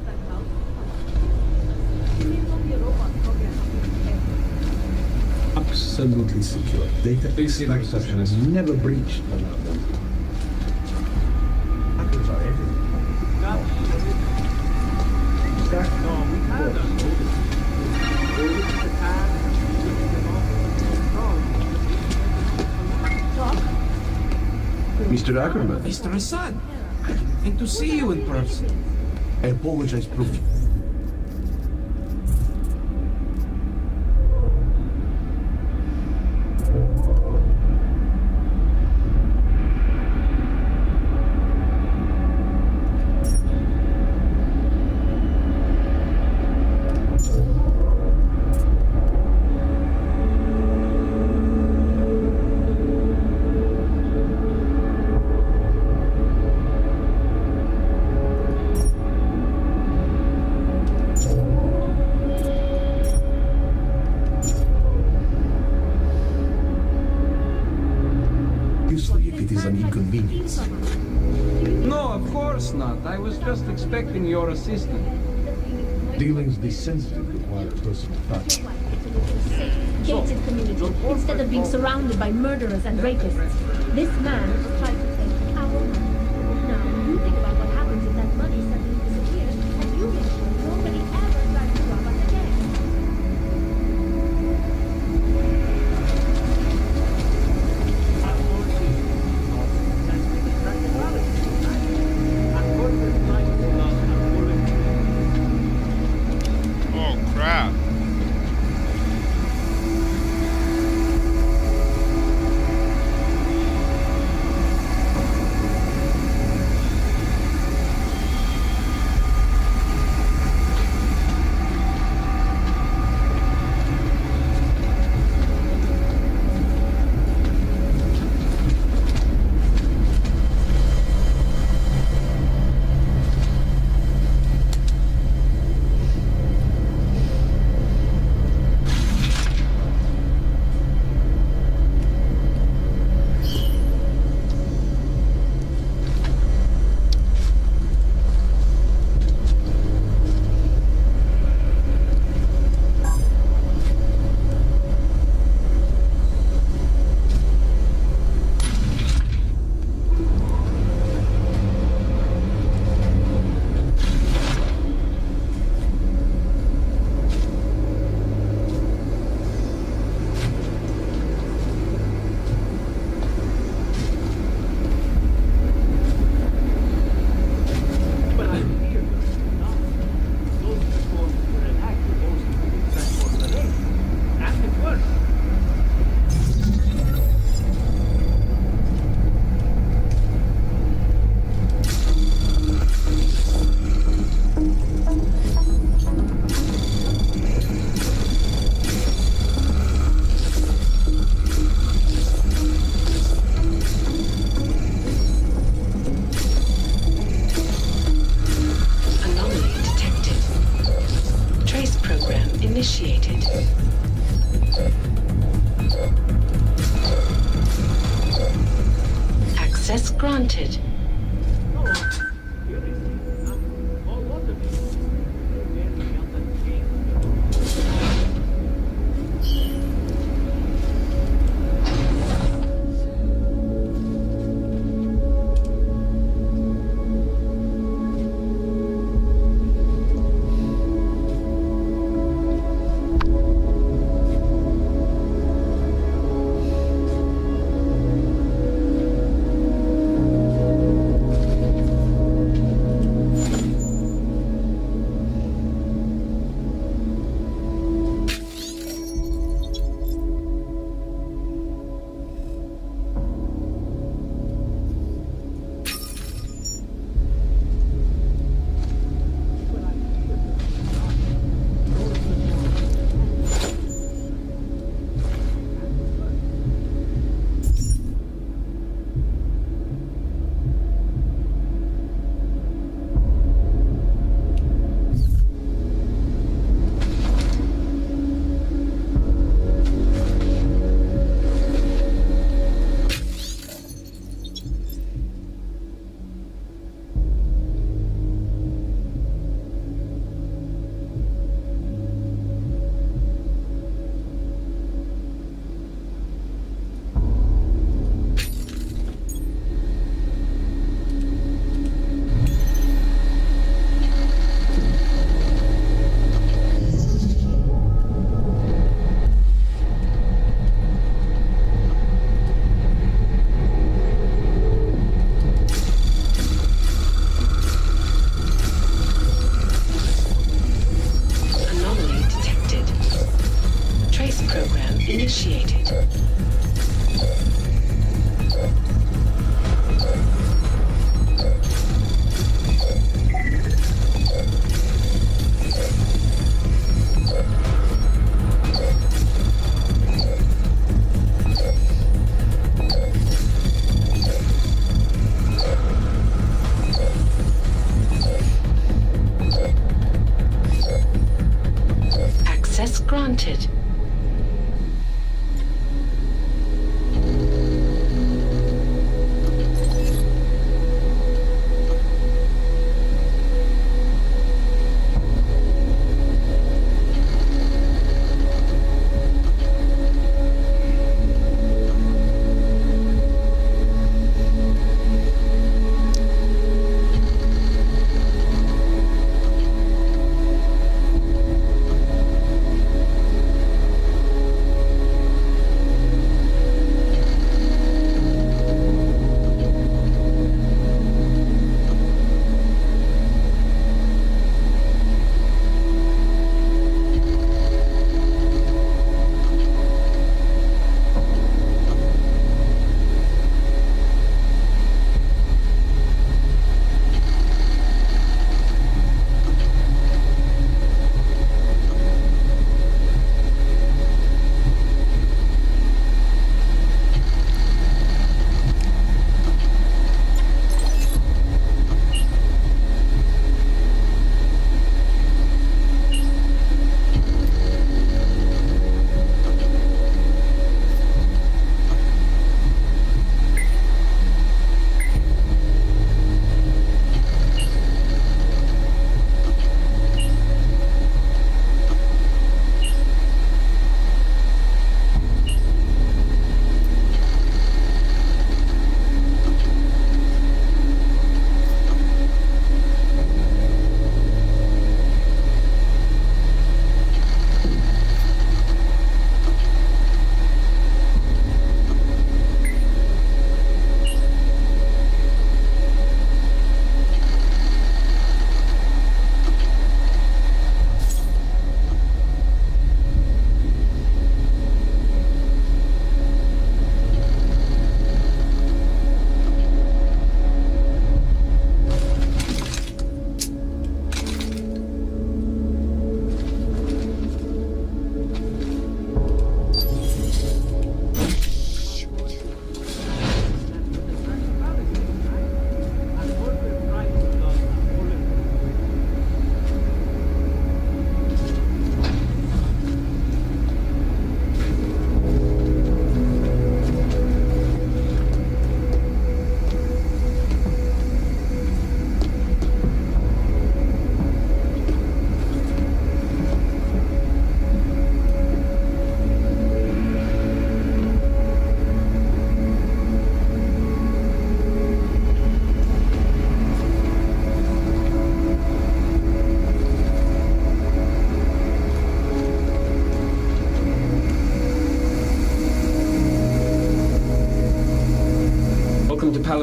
O: Absolutely secure. Database reception has never breached one of them. Hackers are everywhere.
Q: Mr. Ackerman.
T: Mr. Assad, I didn't think to see you in person.
Q: I apologize profusely.
O: If it is an inconvenience.
M: No, of course not. I was just expecting your assistance.
O: Dealings this sensitive require personal touch.
L: Gated community instead of being surrounded by murderers and rapists. This man tried to take our money. Now you think about what happens if that money suddenly disappears and you make sure nobody ever tries to rob us again.
A: Oh crap.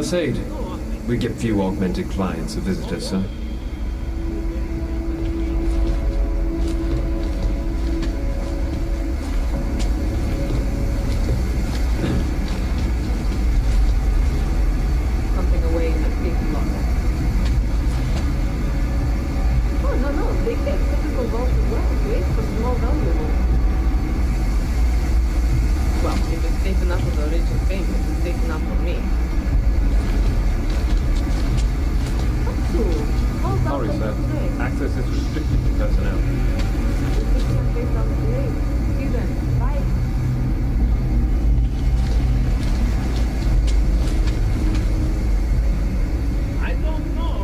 U: First aid. We get few augmented clients who visit us, sir.
K: Something away in the big lot. Oh, no, they take physical vault as well. Great for small valuables. Well, if it's safe enough for the rich and famous, it's safe enough for me.
U: Sorry, sir. Access is restricted to personnel.
K: See you then. Bye.
M: I don't know.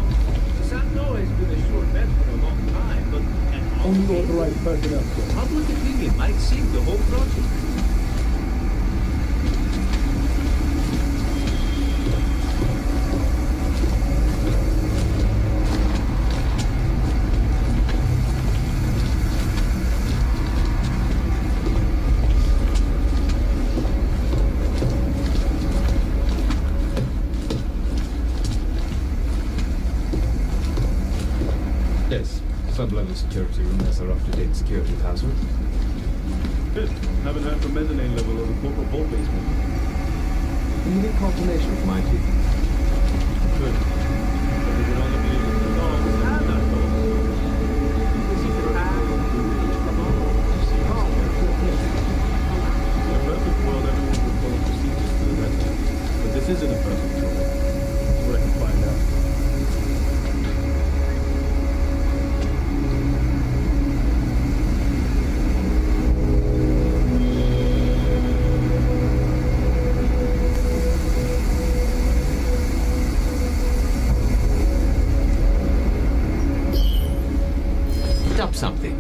M: Santo has been a sure bet for a long time, but an
H: Only authorized personnel, sir.
M: public opinion might sink the whole project.
U: Yes. Sub-level security room has our up-to-date security password.
M: Good. Haven't heard from mezzanine level or the corporate vault basement.
U: Can you get confirmation from IT?
M: Good. But we would only be able to know what's happening, I suppose. In a perfect world, everyone would follow procedures to the letter. But this isn't a perfect world. That's what I can find out.
V: Picked up something.